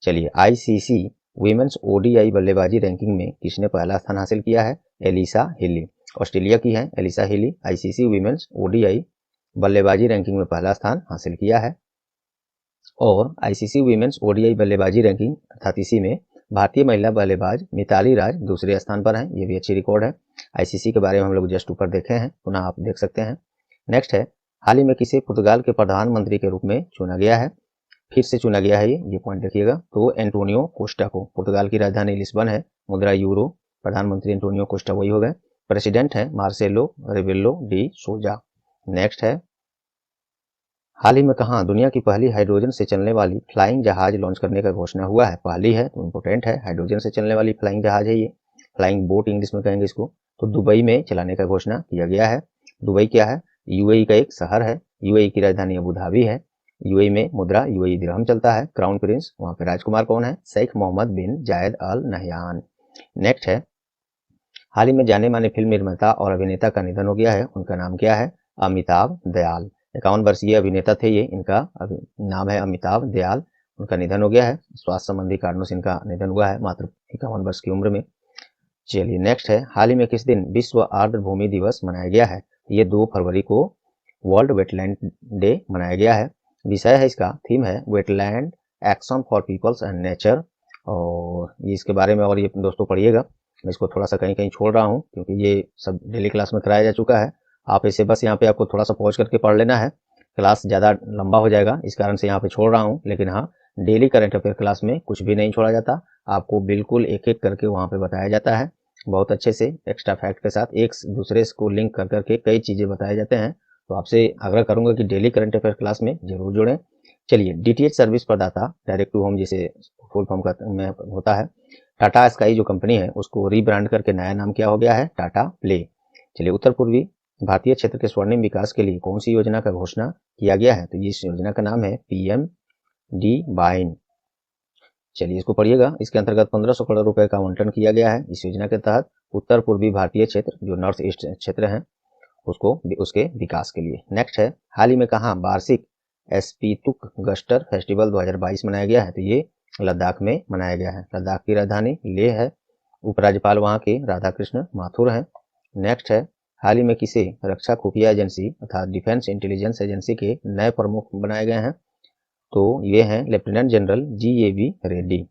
चलिए, आईसीसी वीमेंस ओडीआई बल्लेबाजी रैंकिंग में किसने पहला स्थान हासिल किया है? एलिसा हिली, ऑस्ट्रेलिया की है Alyssa Healy. ICC women's ODI बल्लेबाजी रैंकिंग में पहला स्थान हासिल किया है। और आईसीसी वीमेंस ओडीआई बल्लेबाजी रैंकिंग अर्थात इसी में भारतीय महिला बल्लेबाज मिताली राज दूसरे स्थान पर हैं। ये भी अच्छी रिकॉर्ड है। आईसीसी के बारे में हम लोग जस्ट ऊपर देखे हैं, पुनः आप देख सकते हैं। नेक्स्ट है, हाल ही में किसे पुर्तगाल के प्रधानमंत्री के रूप में चुना गया है? फिर से चुना गया है, ये पॉइंट देखिएगा। तो एंटोनियो कोस्टा को। पुर्तगाल की राजधानी लिस्बन है, मुद्रा यूरो। प्रधानमंत्री एंटोनियो कोस्टा वही हो गए। प्रेसिडेंट है मार्सेलो रेबेलो डी सोजा। नेक्स्ट है, हाल ही में कहाँ दुनिया की पहली हाइड्रोजन से चलने वाली फ्लाइंग जहाज लॉन्च करने का घोषणा हुआ है। पहली है तो इम्पोर्टेंट है, हाइड्रोजन से चलने वाली फ्लाइंग जहाज है ये, फ्लाइंग बोट इंग्लिश में कहेंगे इसको। तो दुबई में चलाने का घोषणा किया गया है। दुबई क्या है? यूएई का एक शहर है। यूएई की राजधानी अबू धाबी है। यूएई में मुद्रा यूएई दिरहम चलता है। क्राउन प्रिंस वहां पे राजकुमार कौन है? शेख मोहम्मद बिन जायद अल नहयान। नेक्स्ट है, हाल ही में जाने माने फिल्म निर्माता और अभिनेता का निधन हो गया है। उनका नाम क्या है? अमिताभ दयाल। 51 वर्षीय अभिनेता थे ये, इनका नाम है अमिताभ दयाल। उनका निधन हो गया है, स्वास्थ्य संबंधी कारणों से इनका निधन हुआ है मात्र 51 वर्ष की उम्र में। चलिए नेक्स्ट है, हाल ही में किस दिन विश्व आर्द्रभूमि दिवस मनाया गया है? ये 2 फरवरी को वर्ल्ड वेटलैंड डे मनाया गया है। विषय है इसका, थीम है wetland action for peoples and nature. और ये इसके बारे में और ये दोस्तों पढ़िएगा। मैं इसको थोड़ा सा कहीं कहीं छोड़ रहा हूँ क्योंकि ये सब डेली क्लास में कराया जा चुका है। आप इसे बस यहाँ पे आपको थोड़ा सा पॉज करके पढ़ लेना है, क्लास ज़्यादा लंबा हो जाएगा इस कारण से यहाँ पे छोड़ रहा हूँ। लेकिन हाँ, डेली करंट अफेयर क्लास में कुछ भी नहीं छोड़ा जाता, आपको बिल्कुल एक एक करके वहाँ पे बताया जाता है। बहुत अच्छे से एक्स्ट्रा फैक्ट के साथ एक दूसरे को लिंक कर करके कई चीज़ें बताए जाते हैं। तो आपसे आग्रह करूंगा कि डेली करंट अफेयर क्लास में जरूर जुड़ें। चलिए, डीटीएच सर्विस प्रदाता डायरेक्ट टू होम जिसे फुल फॉर्म में होता है, टाटा स्काई जो कंपनी है उसको रीब्रांड करके नया नाम क्या हो गया है? टाटा प्ले। चलिए, उत्तर पूर्वी भारतीय क्षेत्र के स्वर्णिम विकास के लिए कौन सी योजना का घोषणा किया गया है? तो इस योजना का नाम है पीएम डी बाइन। चलिए इसको पढ़िएगा। इसके अंतर्गत 1500 करोड़ रुपए का आवंटन किया गया है। इस योजना के तहत उत्तर पूर्वी भारतीय क्षेत्र जो नॉर्थ ईस्ट क्षेत्र है उसको उसके विकास के लिए। नेक्स्ट है, हाल ही में कहाँ वार्षिक एस्पीतुक गस्टर फेस्टिवल 2022 मनाया गया है? तो ये लद्दाख में मनाया गया है। लद्दाख की राजधानी लेह है। उपराज्यपाल वहाँ के राधाकृष्ण माथुर हैं। नेक्स्ट है, हाल ही में किसे रक्षा खुफिया एजेंसी अर्थात डिफेंस इंटेलिजेंस एजेंसी के नए प्रमुख बनाए गए हैं? तो ये हैं लेफ्टिनेंट जनरल जीएवी रेड्डी।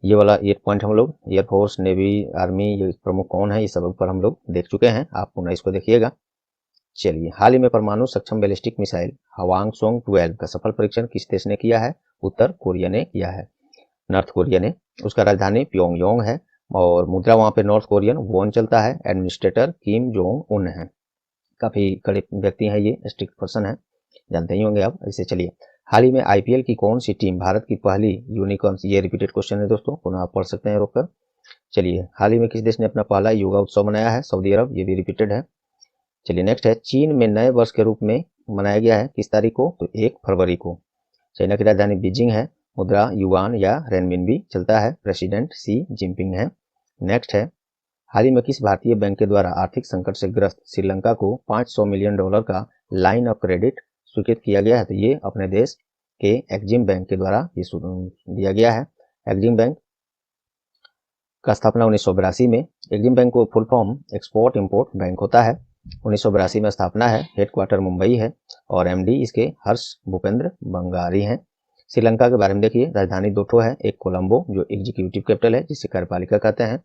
ये वाला एक पॉइंट हम लोग एयरफोर्स नेवी आर्मी ये प्रमुख कौन है ये सब ऊपर हम लोग देख चुके हैं, आप पुनः इसको देखिएगा। चलिए, हाल ही में परमाणु सक्षम बैलिस्टिक मिसाइल हवांगसोंग 12 का सफल परीक्षण किस देश ने किया है? उत्तर कोरिया ने किया है, नॉर्थ कोरिया ने। उसका राजधानी प्योंगयांग है और मुद्रा वहां पे नॉर्थ कोरियन वॉन चलता है। एडमिनिस्ट्रेटर किम जोंग उन है, काफी कड़े व्यक्ति हैं ये, स्ट्रिक्ट पर्सन है, जानते ही होंगे आप। ऐसे चलिए, हाल ही में आईपीएल की कौन सी टीम भारत की पहली यूनिकॉर्न, ये रिपीटेड क्वेश्चन है दोस्तों, पुनः आप पढ़ सकते हैं रोककर। चलिए, हाल ही में किस देश ने अपना पहला योगा उत्सव मनाया है? सऊदी अरब, ये भी रिपीटेड है। चलिए नेक्स्ट है, चीन में नए वर्ष के रूप में मनाया गया है किस तारीख को? तो 1 फरवरी को। चाइना की राजधानी बीजिंग है। मुद्रा युआन या रेनमिनबी चलता है। प्रेसिडेंट शी जिनपिंग है। नेक्स्ट है, हाल ही में किस भारतीय बैंक के द्वारा आर्थिक संकट से ग्रस्त श्रीलंका को $500 मिलियन का लाइन ऑफ क्रेडिट स्वीकृत किया गया है? तो ये अपने देश के एक्जिम बैंक के द्वारा ये दिया गया है। एक्जिम बैंक का स्थापना 1982 में। एक्जिम बैंक को full form export import bank होता है। 1982 में स्थापना है। हेडक्वार्टर मुंबई है और एमडी इसके हर्ष भूपेंद्र बंगारी हैं। श्रीलंका के बारे में देखिए, राजधानी दो ठो है, एक कोलंबो जो एग्जीक्यूटिव कैपिटल है जिसे कार्यपालिका कहते हैं,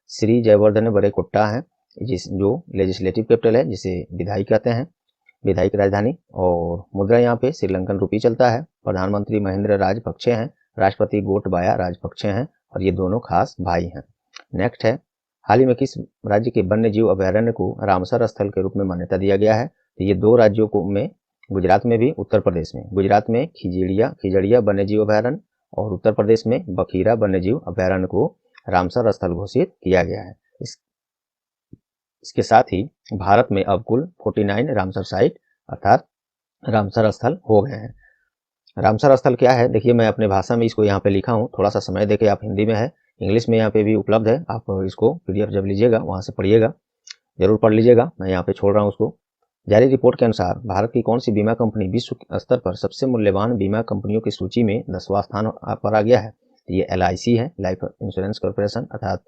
श्री जयवर्धन बड़े कोट्टा है जो लेजिस्लेटिव कैपिटल है जिसे विधायी कहते हैं, विधायी की राजधानी। और मुद्रा यहाँ पे श्रीलंकन रुपी चलता है। प्रधानमंत्री महेंद्र राजपक्षे हैं, राष्ट्रपति गोटबाया राजपक्षे हैं और ये दोनों खास भाई हैं। नेक्स्ट है, हाल ही में किस राज्य के वन्य जीव अभयारण्य को रामसर स्थल के रूप में मान्यता दिया गया है? तो ये 2 राज्यों को में, गुजरात में भी उत्तर प्रदेश में। गुजरात में खिजड़िया वन्य जीव अभयारण्य और उत्तर प्रदेश में बखीरा वन्य जीव अभयारण्य को रामसर स्थल घोषित किया गया है। इसके साथ ही भारत में अब कुल 49 रामसर साइट अर्थात रामसर स्थल हो गए हैं। रामसर स्थल क्या है? देखिए, मैं अपने भाषा में इसको यहाँ पे लिखा हूँ, थोड़ा सा समय देके आप हिंदी में है, इंग्लिश में यहाँ पे भी उपलब्ध है, आप इसको पीडीएफ जब लीजिएगा वहां से पढ़िएगा, जरूर पढ़ लीजिएगा। मैं यहाँ पे छोड़ रहा हूँ उसको। जारी रिपोर्ट के अनुसार भारत की कौन सी बीमा कंपनी विश्व स्तर पर सबसे मूल्यवान बीमा कंपनियों की सूची में 10वां स्थान पर आ गया है? ये LIC है, लाइफ इंश्योरेंस कॉर्पोरेशन अर्थात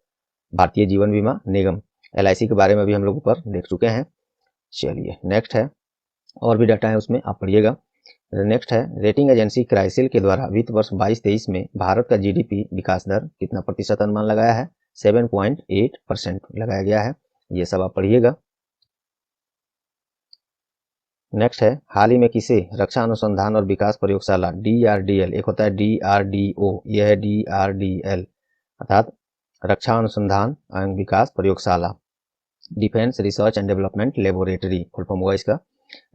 भारतीय जीवन बीमा निगम। LIC के बारे में भी हम लोग ऊपर देख चुके हैं। चलिए नेक्स्ट है, और भी डाटा है उसमें, आप पढ़िएगा। नेक्स्ट है, रेटिंग एजेंसी क्राइसिल के द्वारा वित्त वर्ष 22-23 में भारत का जीडीपी विकास दर कितना प्रतिशत अनुमान लगाया है? 7.8% लगाया गया है। ये सब आप पढ़िएगा। नेक्स्ट है, हाल ही में किसे रक्षा अनुसंधान और विकास प्रयोगशाला DRDL, एक होता है DRDO, यह है DRDL अर्थात रक्षा अनुसंधान एवं विकास प्रयोगशाला, defence research and development laboratory full form हुआ इसका।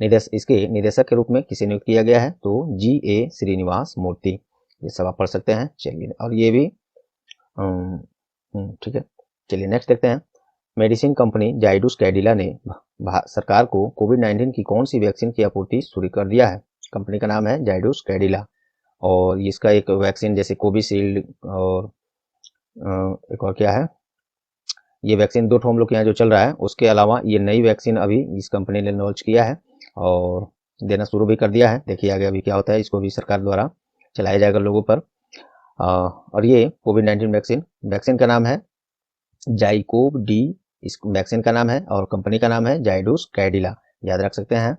इसके निदेशक के रूप में किसे नियुक्त किया गया है, तो G.A. श्रीनिवास मूर्ति। ये सब आप पढ़ सकते हैं। चलिए, और ये भी ठीक है। चलिए नेक्स्ट देखते हैं। मेडिसिन कंपनी जाइडस कैडिला ने सरकार को कोविड-19 की कौन सी वैक्सीन की आपूर्ति शुरू कर दिया है। कंपनी का नाम है जाइडस कैडिला, और इसका एक वैक्सीन जैसे कोविशील्ड और एक और क्या है, ये वैक्सीन 2 हम लोग के यहाँ जो चल रहा है, उसके अलावा ये नई वैक्सीन अभी इस कंपनी ने लॉन्च किया है और देना शुरू भी कर दिया है। देखिए आगे अभी क्या होता है, इसको भी सरकार द्वारा चलाया जाएगा लोगों पर। और ये कोविड-19 वैक्सीन का नाम है जाइकोव डी, इस वैक्सीन का नाम है, और कंपनी का नाम है जाइडस कैडिला, याद रख सकते हैं।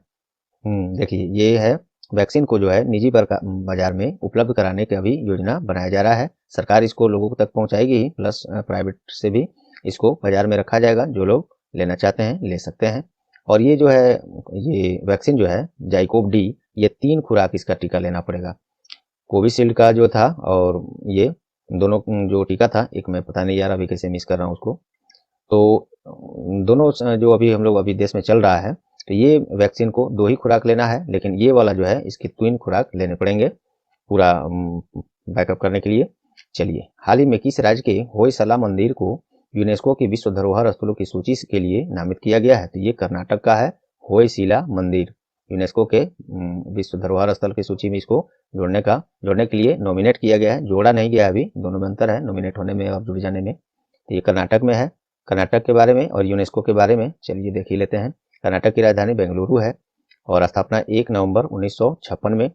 देखिए ये है वैक्सीन को जो है निजी बाजार में उपलब्ध कराने की अभी योजना बनाया जा रहा है। सरकार इसको लोगों तक पहुंचाएगी ही, प्लस प्राइवेट से भी इसको बाजार में रखा जाएगा। जो लोग लेना चाहते हैं ले सकते हैं। और ये जो है, ये वैक्सीन जो है जाइकोव डी, ये 3 खुराक इसका टीका लेना पड़ेगा। कोविशील्ड का जो था और ये दोनों जो टीका था, एक मैं पता नहीं यार अभी कैसे मिस कर रहा हूँ उसको, तो दोनों जो अभी हम लोग अभी देश में चल रहा है, तो ये वैक्सीन को 2 ही खुराक लेना है, लेकिन ये वाला जो है इसकी 3 खुराक लेने पड़ेंगे पूरा बैकअप करने के लिए। चलिए, हाल ही में किस राज्य के होयसला मंदिर को यूनेस्को की विश्व धरोहर स्थलों की सूची के लिए नामित किया गया है, तो ये कर्नाटक का है होयसला मंदिर। यूनेस्को के विश्व धरोहर स्थल की सूची में इसको जोड़ने के लिए नॉमिनेट किया गया है। जोड़ा नहीं गया अभी, दोनों में अंतर है, नॉमिनेट होने में और जुड़ जाने में। तो ये कर्नाटक में है। कर्नाटक के बारे में और यूनेस्को के बारे में चलिए देख ही लेते हैं। कर्नाटक की राजधानी बेंगलुरु है और स्थापना 1 नवंबर 1956 में,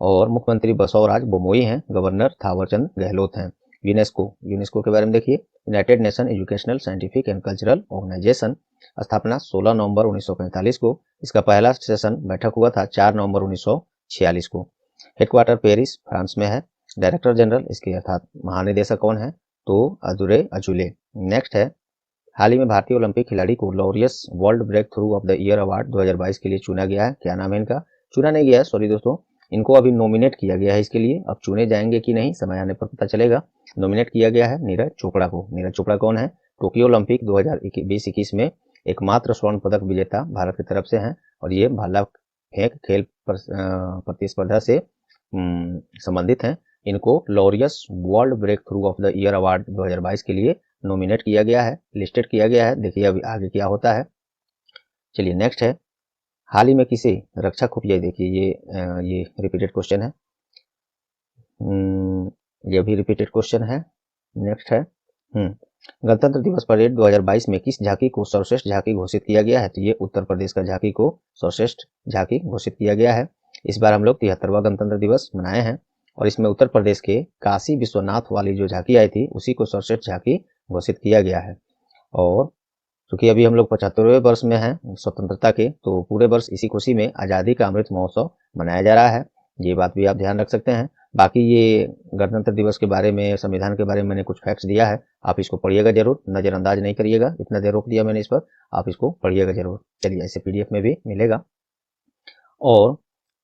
और मुख्यमंत्री बसवराज बोमोई हैं, गवर्नर थावरचंद गहलोत हैं। यूनेस्को के बारे में देखिए, United Nation Educational, Scientific and Cultural Organisation, स्थापना 16 नवंबर 1945 को। इसका पहला सेशन बैठक हुआ था 4 नवंबर 1946 को। हेडक्वार्टर पेरिस, फ्रांस में है। डायरेक्टर जनरल इसके अर्थात महानिदेशक कौन है, तो अदुरे अजुले। नेक्स्ट है, हाल ही में भारतीय ओलंपिक खिलाड़ी को Laureus world breakthrough of the year award 2022 के लिए चुना गया है। क्या नाम है इनका, चुना नहीं गया है, सॉरी दोस्तों, इनको अभी नॉमिनेट किया गया है इसके लिए। अब चुने जाएंगे कि नहीं, समय आने पर पता चलेगा। नॉमिनेट किया गया है नीरज चोपड़ा को। नीरज चोपड़ा कौन है, टोक्यो ओलंपिक 2020-21 में एकमात्र स्वर्ण पदक विजेता भारत की तरफ से हैं, और ये भाला फेंक खेल प्रतिस्पर्धा से संबंधित हैं। इनको Laureus world breakthrough of the year award 2022 के लिए नॉमिनेट किया गया है, लिस्टेड किया गया है। देखिए अभी आगे क्या होता है। चलिए नेक्स्ट है, हाल ही में किसे रक्षा खुफिया, देखिए ये रिपीटेड क्वेश्चन है, ये भी रिपीटेड क्वेश्चन है। नेक्स्ट है, गणतंत्र दिवस परेड 2022 में किस झांकी को सर्वश्रेष्ठ झांकी घोषित किया गया है, तो ये उत्तर प्रदेश का झांकी को सर्वश्रेष्ठ झांकी घोषित किया गया है। इस बार हम लोग 73वां गणतंत्र दिवस मनाए हैं, और इसमें उत्तर प्रदेश के काशी विश्वनाथ वाली जो झांकी आई थी, उसी को सर्वश्रेष्ठ झांकी घोषित किया गया है। और चूंकि अभी हम लोग 75वें वर्ष में हैं स्वतंत्रता के, तो पूरे वर्ष इसी खुशी में आज़ादी का अमृत महोत्सव मनाया जा रहा है। ये बात भी आप ध्यान रख सकते हैं। बाकी ये गणतंत्र दिवस के बारे में, संविधान के बारे में मैंने कुछ फैक्ट्स दिया है, आप इसको पढ़िएगा जरूर, नज़रअंदाज नहीं करिएगा। इतना देर रोक दिया मैंने इस पर, आप इसको पढ़िएगा जरूर। चलिए, ऐसे PDF में भी मिलेगा। और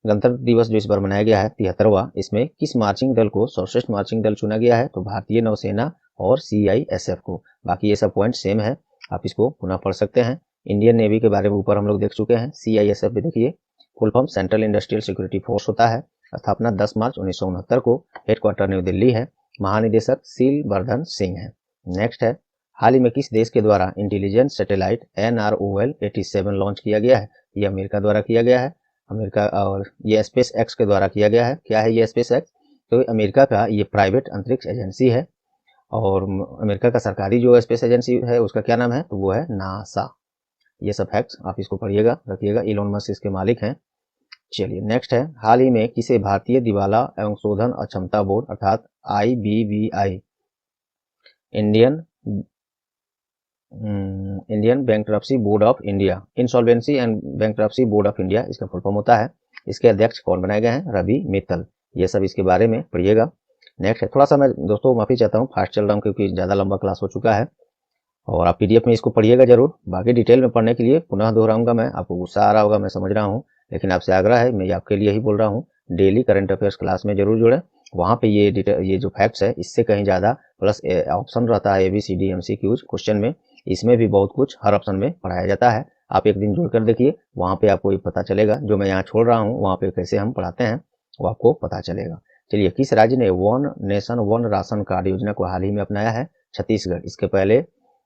गणतंत्र दिवस जो इस बार मनाया गया है 73वां, इसमें किस मार्चिंग दल को सर्वश्रेष्ठ मार्चिंग दल चुना गया है, तो भारतीय नौसेना और CISF को। बाकी ये सब पॉइंट सेम है, आप इसको पुनः पढ़ सकते हैं। इंडियन नेवी के बारे में ऊपर हम लोग देख चुके हैं। CISF भी देखिए, full form central industrial security force होता है। स्थापना 10 मार्च 1969 को। हेडक्वार्टर न्यू दिल्ली है। महानिदेशक शीलवर्धन सिंह है। नेक्स्ट है, हाल ही में किस देश के द्वारा इंटेलिजेंस सैटेलाइट NROL-87 लॉन्च किया गया है, ये अमेरिका द्वारा किया गया है। अमेरिका, और ये स्पेस एक्स के द्वारा किया गया है। क्या है ये स्पेस एक्स, तो अमेरिका का ये प्राइवेट अंतरिक्ष एजेंसी है, और अमेरिका का सरकारी जो स्पेस एजेंसी है उसका क्या नाम है, तो वो है नासा। ये सब फैक्ट्स आप इसको पढ़िएगा, रखिएगा। इलोन मस्क इसके मालिक हैं। चलिए नेक्स्ट है, हाल ही में किसे भारतीय दिवाला एवं शोधन अक्षमता बोर्ड अर्थात IBBI, Indian bankruptcy board of India, insolvency and bankruptcy board of India इसका फुल फॉर्म होता है। इसके अध्यक्ष कौन बनाए गए हैं, रवि मित्तल। ये सब इसके बारे में पढ़िएगा। नेक्स्ट है, थोड़ा सा मैं दोस्तों माफी चाहता हूँ, फास्ट चल रहा हूँ क्योंकि ज़्यादा लंबा क्लास हो चुका है, और आप PDF में इसको पढ़िएगा जरूर। बाकी डिटेल में पढ़ने के लिए पुनः दोहराऊंगा मैं, आपको गुस्सा आ रहा होगा मैं समझ रहा हूँ, लेकिन आपसे आग्रह है, मैं आपके लिए ही बोल रहा हूँ, डेली करंट अफेयर्स क्लास में जरूर जुड़ें। वहाँ पे ये जो फैक्ट्स है इससे कहीं ज़्यादा, प्लस ऑप्शन रहता है ABCD MCQs क्वेश्चन में, इसमें भी बहुत कुछ हर ऑप्शन में पढ़ाया जाता है। आप एक दिन जुड़ कर देखिए, वहाँ पे आपको ये पता चलेगा। जो मैं यहाँ छोड़ रहा हूँ वहाँ पे कैसे हम पढ़ाते हैं वो आपको पता चलेगा। चलिए, किस राज्य ने one nation one ration card योजना को हाल ही में अपनाया है? छत्तीसगढ़। इसके पहले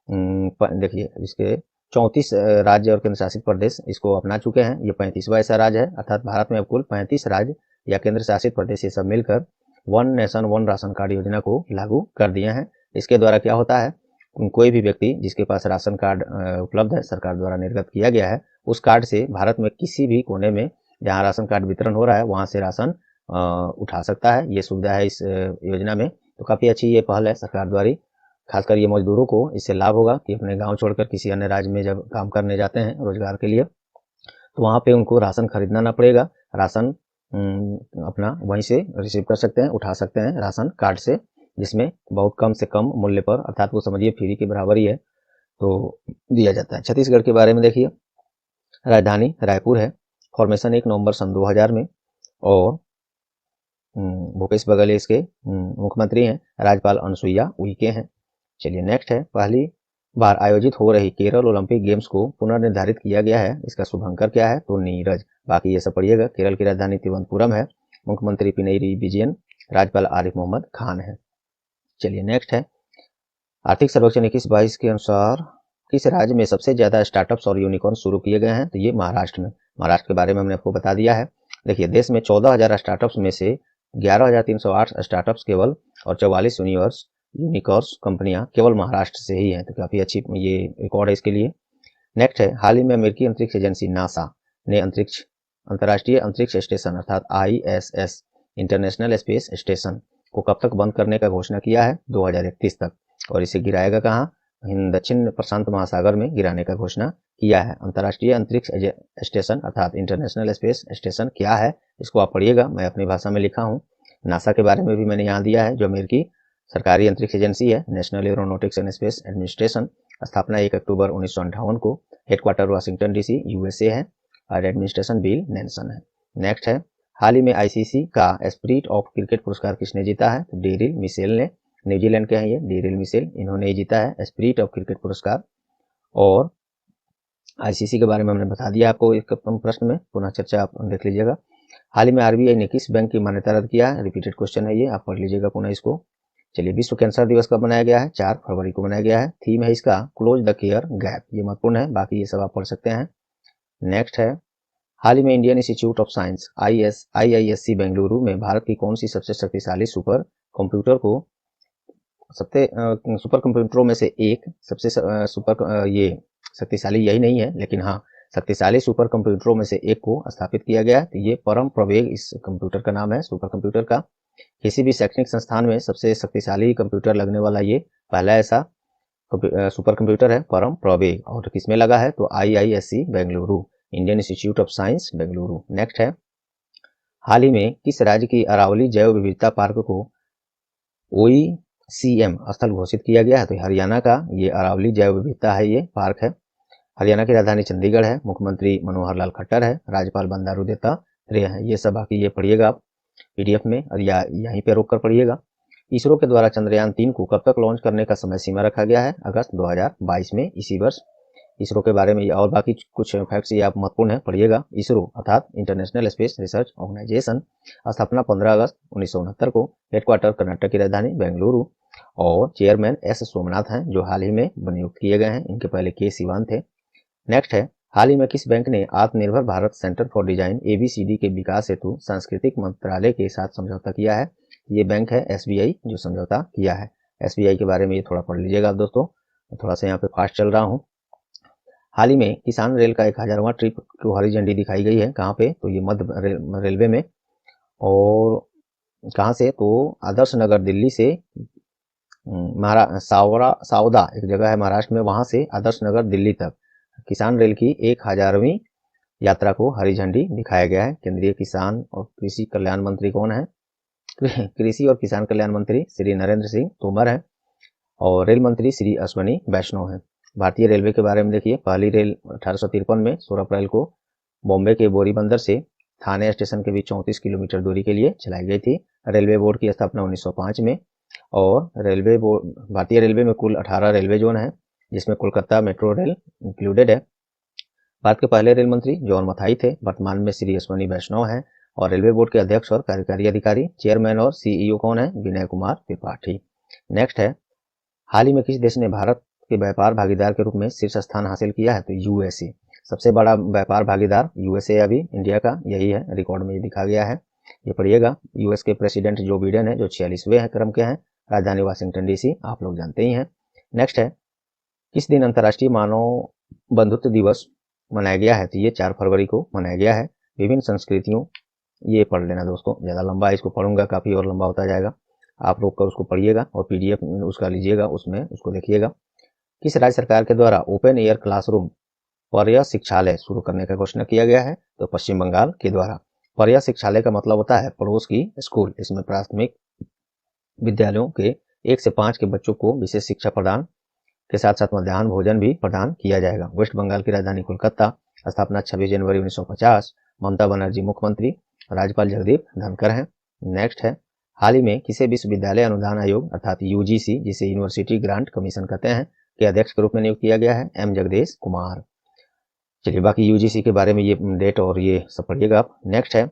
देखिए, इसके 34 राज्य और केंद्र शासित प्रदेश इसको अपना चुके हैं। ये 35वां ऐसा राज्य है, अर्थात भारत में अब कुल 35 राज्य या केंद्र शासित प्रदेश ये सब मिलकर one nation one ration card योजना को लागू कर दिए हैं। इसके द्वारा क्या होता है, कोई भी व्यक्ति जिसके पास राशन कार्ड उपलब्ध है, सरकार द्वारा निर्गत किया गया है, उस कार्ड से भारत में किसी भी कोने में जहाँ राशन कार्ड वितरण हो रहा है वहाँ से राशन उठा सकता है। ये सुविधा है इस योजना में। तो काफ़ी अच्छी ये पहल है सरकार द्वारा। खासकर ये मजदूरों को इससे लाभ होगा कि अपने गांव छोड़कर किसी अन्य राज्य में जब काम करने जाते हैं रोजगार के लिए, तो वहाँ पे उनको राशन खरीदना ना पड़ेगा। राशन अपना वहीं से रिसीव कर सकते हैं, उठा सकते हैं राशन कार्ड से, जिसमें बहुत कम से कम मूल्य पर, अर्थात वो समझिए फ्री के बराबर ही है, तो दिया जाता है। छत्तीसगढ़ के बारे में देखिए, राजधानी रायपुर है, फॉर्मेशन 1 नवंबर सन 2000 में, और भूपेश बघेल इसके मुख्यमंत्री हैं, राज्यपाल अनुसुईया उइके हैं। चलिए नेक्स्ट है, पहली बार आयोजित हो रही केरल ओलंपिक गेम्स को पुनर्निर्धारित किया गया है, इसका शुभंकर क्या है? तो नीरज। बाकी ये सब पढ़िएगा। केरल की राजधानी तिरुवनंतपुरम है, मुख्यमंत्री पिनरई विजयन, राज्यपाल आरिफ मोहम्मद खान है। चलिए नेक्स्ट है, आर्थिक सर्वेक्षण 21-22 के अनुसार किस राज्य में सबसे ज्यादा स्टार्टअप्स और यूनिकॉर्न शुरू किए गए हैं? तो ये महाराष्ट्र में। महाराष्ट्र के बारे में हमने आपको बता दिया है। देखिए, देश में 14,000 स्टार्टअप्स में से 11,308 स्टार्टअप्स केवल और 44 यूनिकॉर्न्स कंपनियां केवल महाराष्ट्र से ही हैं। तो काफी अच्छी ये रिकॉर्ड है इसके लिए। नेक्स्ट है, हाल ही में अमेरिकी अंतरिक्ष एजेंसी नासा ने अंतर्राष्ट्रीय अंतरिक्ष स्टेशन अर्थात ISS इंटरनेशनल स्पेस स्टेशन को कब तक बंद करने का घोषणा किया है? 2031 तक। और इसे गिराएगा कहाँ? दक्षिण प्रशांत महासागर में गिराने का घोषणा किया है। अंतर्राष्ट्रीय अंतरिक्ष स्टेशन अर्थात इंटरनेशनल स्पेस स्टेशन क्या है, इसको आप पढ़िएगा, मैं अपनी भाषा में लिखा हूँ। नासा के बारे में भी मैंने यहाँ दिया है, जो अमेरिकी सरकारी अंतरिक्ष एजेंसी है, national aeronautics and space administration. स्थापना 1 अक्टूबर 1958 को, हेडक्वार्टर वाशिंगटन DC USA है, और एडमिनिस्ट्रेशन बिल नेल्सन है। नेक्स्ट है, हाल ही में ICC का एस्प्रिट ऑफ क्रिकेट पुरस्कार किसने जीता है? तो डेरिल मिशेल ने, न्यूजीलैंड के हैं ये, डेरिल मिशेल, इन्होंने जीता है एस्प्रिट ऑफ क्रिकेट पुरस्कार। और ICC के बारे में हमने बता दिया आपको एक प्रश्न में, पुनः चर्चा आप देख लीजिएगा। हाल ही में RBI ने किस बैंक की मान्यता रद्द किया है? रिपीटेड क्वेश्चन है ये, आप पढ़ लीजिएगा पुनः इसको। चलिए, विश्व कैंसर दिवस कब मनाया गया है? 4 फरवरी को मनाया गया है। थीम है इसका क्लोज द केयर गैप, ये महत्वपूर्ण है, बाकी ये सब आप पढ़ सकते हैं। नेक्स्ट है, हाल ही में Indian institute of science IISc Bengaluru में भारत की कौन सी सबसे शक्तिशाली सुपर कंप्यूटरों में से एक, सबसे ये शक्तिशाली यही नहीं है, लेकिन हाँ शक्तिशाली सुपर कंप्यूटरों में से एक को स्थापित किया गया है। तो ये परम प्रवेग इस कंप्यूटर का नाम है, सुपर कंप्यूटर का। किसी भी शैक्षणिक संस्थान में सबसे शक्तिशाली कंप्यूटर लगने वाला ये पहला ऐसा सुपर कंप्यूटर है, परम प्रवेग। और किसमें लगा है? तो IISc Bengaluru, Indian institute of science Bengaluru. Next है, हाल ही में किस राज्य की अरावली जैव विविधता पार्क को OECM स्थल घोषित किया गया है? तो हरियाणा का ये अरावली जैव विविधता है, ये पार्क है। हरियाणा की राजधानी चंडीगढ़ है, मुख्यमंत्री मनोहर लाल खट्टर है, राज्यपाल बंडारू दत्तात्रेय है। ये सब बाकी ये पढ़िएगा आप PDF में, और या यहीं पे रोक कर पढ़िएगा। इसरो के द्वारा चंद्रयान 3 को कब तक लॉन्च करने का समय सीमा रखा गया है? अगस्त 2022 में, इसी वर्ष। इसरो के बारे में और बाकी कुछ फैक्ट्स ये आप महत्वपूर्ण है, पढ़िएगा। इसरो अर्थात इंटरनेशनल स्पेस रिसर्च ऑर्गेनाइजेशन, स्थापना 15 अगस्त 1969 को, हेडक्वार्टर कर्नाटक की राजधानी बेंगलुरु, और चेयरमैन S सोमनाथ हैं, जो हाल ही में नियुक्त किए गए हैं, इनके पहले K सिवान थे। नेक्स्ट है, हाल ही में किस बैंक ने आत्मनिर्भर Bharat centre for design ABCD के विकास हेतु सांस्कृतिक मंत्रालय के साथ समझौता किया है? ये बैंक है SBI, जो समझौता किया है। SBI के बारे में ये थोड़ा पढ़ लीजिएगा आप दोस्तों, थोड़ा सा यहाँ पे फास्ट चल रहा हूँ। हाल ही में किसान रेल का 1000वां ट्रिप को हरी झंडी दिखाई गई है, कहाँ पे? तो ये मध्य रेलवे में। और कहाँ से? तो आदर्श नगर दिल्ली से सावदा एक जगह है महाराष्ट्र में, वहां से आदर्श नगर दिल्ली तक किसान रेल की 1000वीं यात्रा को हरी झंडी दिखाया गया है। केंद्रीय किसान और कृषि कल्याण मंत्री कौन है? कृषि और किसान कल्याण मंत्री श्री नरेंद्र सिंह तोमर है, और रेल मंत्री श्री अश्वनी वैष्णव है। भारतीय रेलवे के बारे में देखिए, पहली रेल 1853 में 16 अप्रैल को बॉम्बे के बोरी बंदर से थाने स्टेशन के बीच 34 किलोमीटर दूरी के लिए चलाई गई थी। रेलवे बोर्ड की स्थापना 1905 में, और भारतीय रेलवे में कुल 18 रेलवे जोन है, जिसमें कोलकाता मेट्रो रेल इंक्लूडेड है। भारत के पहले रेल मंत्री जॉन मथाई थे, वर्तमान में श्री अश्वनी वैष्णव हैं। और रेलवे बोर्ड के अध्यक्ष और कार्यकारी अधिकारी चेयरमैन और सीईओ कौन है? विनय कुमार त्रिपाठी। नेक्स्ट है, हाल ही में किस देश ने भारत के व्यापार भागीदार के रूप में शीर्ष स्थान हासिल किया है? तो यूएसए। सबसे बड़ा व्यापार भागीदार यूएसए अभी इंडिया का यही है, रिकॉर्ड में ये दिखा गया है। ये पढ़िएगा। यूएस के प्रेसिडेंट जो बिडेन है, जो 46वें क्रम के हैं। राजधानी वाशिंगटन डीसी, आप लोग जानते ही हैं। नेक्स्ट है, किस दिन अंतर्राष्ट्रीय मानव बंधुत्व दिवस मनाया गया है? तो ये 4 फरवरी को मनाया गया है। विभिन्न संस्कृतियों, ये पढ़ लेना दोस्तों, ज़्यादा लंबा इसको पढ़ूंगा काफ़ी और लंबा होता जाएगा। आप रोक कर उसको पढ़िएगा और पीडीएफ उसका लीजिएगा, उसमें उसको देखिएगा। किस राज्य सरकार के द्वारा ओपन एयर क्लासरूम पर्या शिक्षालय शुरू करने का घोषणा किया गया है? तो पश्चिम बंगाल के द्वारा। पर्या शिक्षालय का मतलब होता है पड़ोस की स्कूल। इसमें प्राथमिक विद्यालयों के 1 से 5 के बच्चों को विशेष शिक्षा प्रदान के साथ साथ मध्याह्न भोजन भी प्रदान किया जाएगा। वेस्ट बंगाल की राजधानी कोलकाता। स्थापना 26 जनवरी 1950। ममता बनर्जी मुख्यमंत्री, राज्यपाल जगदीप धनखड़ हैं। नेक्स्ट है, हाल ही में किसे विश्वविद्यालय अनुदान आयोग अर्थात यूजीसी, जिसे यूनिवर्सिटी ग्रांट कमीशन कहते हैं, के अध्यक्ष के रूप में नियुक्त किया गया है? एम जगदेश कुमार। चलिए, बाकी यूजीसी के बारे में ये डेट और ये सब पढ़िएगा आप। नेक्स्ट है,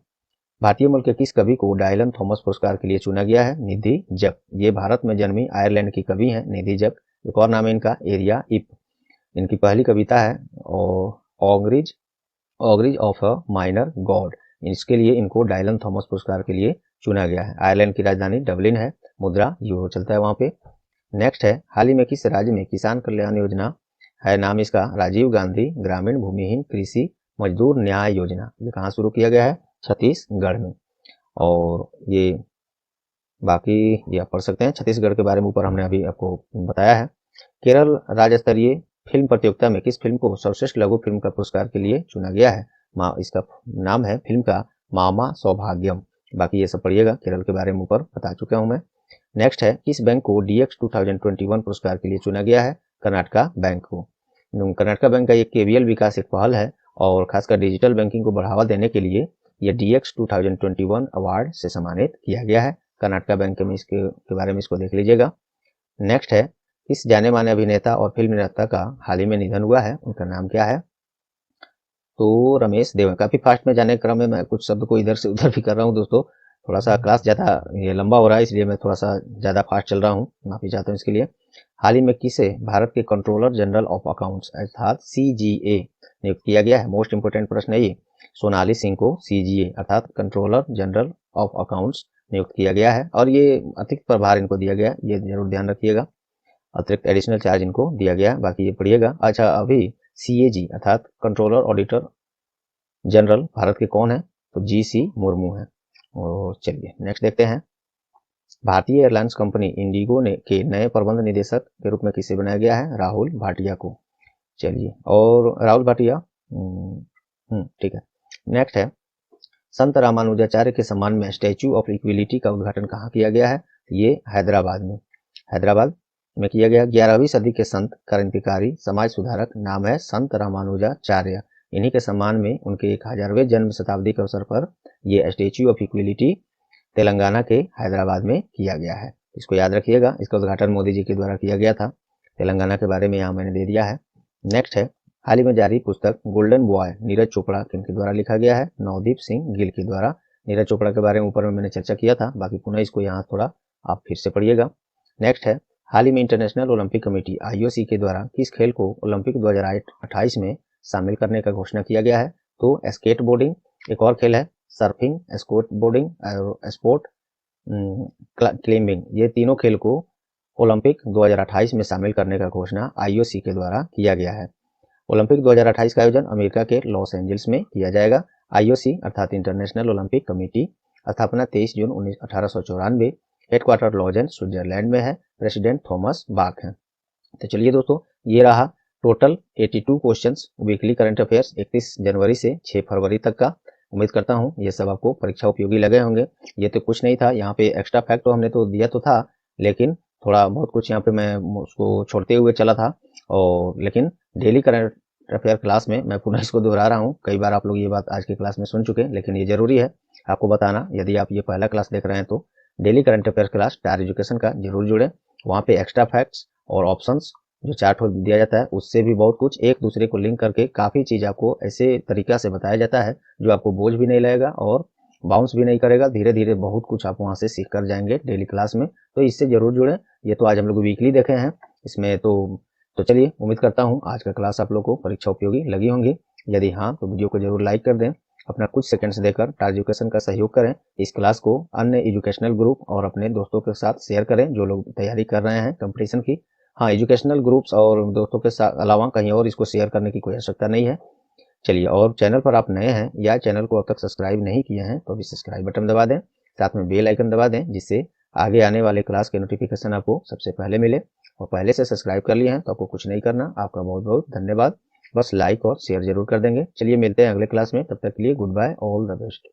भारतीय मूल के किस कवि को डायलन थॉमस पुरस्कार के लिए चुना गया है? निधि जग। ये भारत में जन्मी आयरलैंड की कवि हैं, निधि जग। एक और नाम है इनका एरिया इप। इनकी पहली कविता है ऑगरिज ऑफ अ माइनर गॉड। इसके लिए इनको डायलन थॉमस पुरस्कार के लिए चुना गया है। आयरलैंड की राजधानी डबलिन है, मुद्रा यूरो चलता है वहां पे। नेक्स्ट है, हाल ही में किस राज्य में किसान कल्याण योजना है? नाम इसका राजीव गांधी ग्रामीण भूमिहीन कृषि मजदूर न्याय योजना। ये कहाँ शुरू किया गया है? छत्तीसगढ़ में। और ये बाकी ये आप पढ़ सकते हैं। छत्तीसगढ़ के बारे में ऊपर हमने अभी आपको बताया है। केरल राज्य स्तरीय फिल्म प्रतियोगिता में किस फिल्म को सर्वश्रेष्ठ लघु फिल्म का पुरस्कार के लिए चुना गया है? इसका नाम है फिल्म का मामा सौभाग्यम। बाकी ये सब पढ़िएगा, केरल के बारे में ऊपर बता चुका हूं मैं। नेक्स्ट है, किस बैंक को DX 2021 पुरस्कार के लिए चुना गया है? कर्नाटका बैंक को। कर्नाटका बैंक का ये KVL विकास एक पहल है और खासकर डिजिटल बैंकिंग को बढ़ावा देने के लिए ये DX 2021 अवार्ड से सम्मानित किया गया है। कर्नाटका बैंक में इसके बारे में इसको देख लीजिएगा। नेक्स्ट है, किस जाने माने अभिनेता और फिल्म निर्माता का हाल ही में निधन हुआ है? उनका नाम क्या है? तो रमेश देवा। काफी फास्ट में जाने के क्रम में मैं कुछ शब्द को इधर से उधर भी कर रहा हूँ दोस्तों। थोड़ा सा क्लास ज़्यादा ये लंबा हो रहा है, इसलिए मैं थोड़ा सा ज़्यादा फास्ट चल रहा हूँ, माफी चाहता हूँ इसके लिए। हाल ही में किसे भारत के कंट्रोलर जनरल ऑफ अकाउंट्स अर्थात CGA नियुक्त किया गया है? मोस्ट इंपोर्टेंट प्रश्न है ये। सोनाली सिंह को CGA अर्थात कंट्रोलर जनरल ऑफ अकाउंट्स नियुक्त किया गया है और ये अतिरिक्त प्रभार इनको दिया गया, ये जरूर ध्यान रखिएगा। अतिरिक्त एडिशनल चार्ज इनको दिया गया, बाकी ये पढ़िएगा। अच्छा, अभी CAG अर्थात कंट्रोलर ऑडिटर जनरल भारत के कौन है? तो GC मुर्मू है। और चलिए नेक्स्ट देखते हैं। भारतीय एयरलाइंस कंपनी इंडिगो के नए प्रबंध निदेशक के रूप में किसे बनाया गया है? राहुल भाटिया को। चलिए, और राहुल भाटिया ठीक है। नेक्स्ट है, संत रामानुजाचार्य के सम्मान में स्टैच्यू ऑफ इक्विलिटी का उद्घाटन कहाँ किया गया है? ये हैदराबाद में। हैदराबाद में किया गया। 11वीं सदी के संत क्रांतिकारी समाज सुधारक नाम है संत रामानुजाचार्य। इन्हीं के सम्मान में उनके 1000वें जन्म शताब्दी के अवसर पर ये स्टैच्यू ऑफ इक्विलिटी तेलंगाना के हैदराबाद में किया गया है। इसको याद रखिएगा। इसका उद्घाटन मोदी जी के द्वारा किया गया था। तेलंगाना के बारे में यहाँ मैंने दे दिया है। नेक्स्ट है, हाल ही में जारी पुस्तक गोल्डन बॉय नीरज चोपड़ा किनके द्वारा लिखा गया है? नवदीप सिंह गिल के द्वारा। नीरज चोपड़ा के बारे में ऊपर में मैंने चर्चा किया था, बाकी पुनः इसको यहाँ थोड़ा आप फिर से पढ़िएगा। नेक्स्ट है, हाल ही में इंटरनेशनल ओलंपिक कमेटी IOC के द्वारा किस खेल को ओलंपिक 2028 में शामिल करने का घोषणा किया गया है? तो स्केट बोर्डिंग, एक और खेल है सर्फिंग, स्केट बोर्डिंग और स्पोर्ट क्लाइंबिंग, ये तीनों खेल को ओलंपिक 2028 में शामिल करने का घोषणा IOC के द्वारा किया गया है। ओलंपिक 2028 का आयोजन अमेरिका के लॉस एंजल्स में किया जाएगा। IOC अर्थात इंटरनेशनल ओलंपिक कमेटी स्थापना 23 जून 1894, हेडक्वार्टर लॉजेन स्विट्जरलैंड में है। प्रेसिडेंट थॉमस बाक हैं। तो चलिए दोस्तों, ये रहा total 82 questions weekly current affairs 31 जनवरी से 6 फरवरी तक का। उम्मीद करता हूँ ये सब आपको परीक्षा उपयोगी लगे होंगे। ये तो कुछ नहीं था, यहाँ पे एक्स्ट्रा फैक्ट तो हमने तो दिया तो था, लेकिन थोड़ा बहुत कुछ यहाँ पे मैं उसको छोड़ते हुए चला था। और लेकिन डेली करंट अफेयर क्लास में मैं पुनः इसको दोहरा रहा हूँ। कई बार आप लोग ये बात आज की क्लास में सुन चुके हैं, लेकिन ये जरूरी है आपको बताना। यदि आप ये पहला क्लास देख रहे हैं तो daily current affair class star education का जरूर जुड़े। वहाँ पे एक्स्ट्रा फैक्ट्स और ऑप्शंस जो चार्ट दिया जाता है उससे भी बहुत कुछ एक दूसरे को लिंक करके काफ़ी चीज़ आपको ऐसे तरीका से बताया जाता है जो आपको बोझ भी नहीं लगेगा और बाउंस भी नहीं करेगा। धीरे धीरे बहुत कुछ आप वहाँ से सीख कर जाएंगे डेली क्लास में। तो इससे जरूर जुड़ें। ये तो आज हम लोग वीकली देखे हैं इसमें तो चलिए, उम्मीद करता हूँ आज का क्लास आप लोग को परीक्षा उपयोगी लगी होंगी। यदि हाँ तो वीडियो को जरूर लाइक कर दें, अपना कुछ सेकंड्स देकर टार एजुकेशन का सहयोग करें। इस क्लास को अन्य एजुकेशनल ग्रुप और अपने दोस्तों के साथ शेयर करें जो लोग तैयारी कर रहे हैं कंपटीशन की। हाँ, एजुकेशनल ग्रुप्स और दोस्तों के साथ अलावा कहीं और इसको शेयर करने की कोई आवश्यकता नहीं है। चलिए, और चैनल पर आप नए हैं या चैनल को अब तक सब्सक्राइब नहीं किए हैं तो अभी सब्सक्राइब बटन दबा दें, साथ में बेल आइकन दबा दें जिससे आगे आने वाले क्लास के नोटिफिकेशन आपको सबसे पहले मिले। और पहले से सब्सक्राइब कर लिए हैं तो आपको कुछ नहीं करना। आपका बहुत बहुत धन्यवाद। बस लाइक और शेयर जरूर कर देंगे। चलिए मिलते हैं अगले क्लास में, तब तक के लिए good bye, all the best.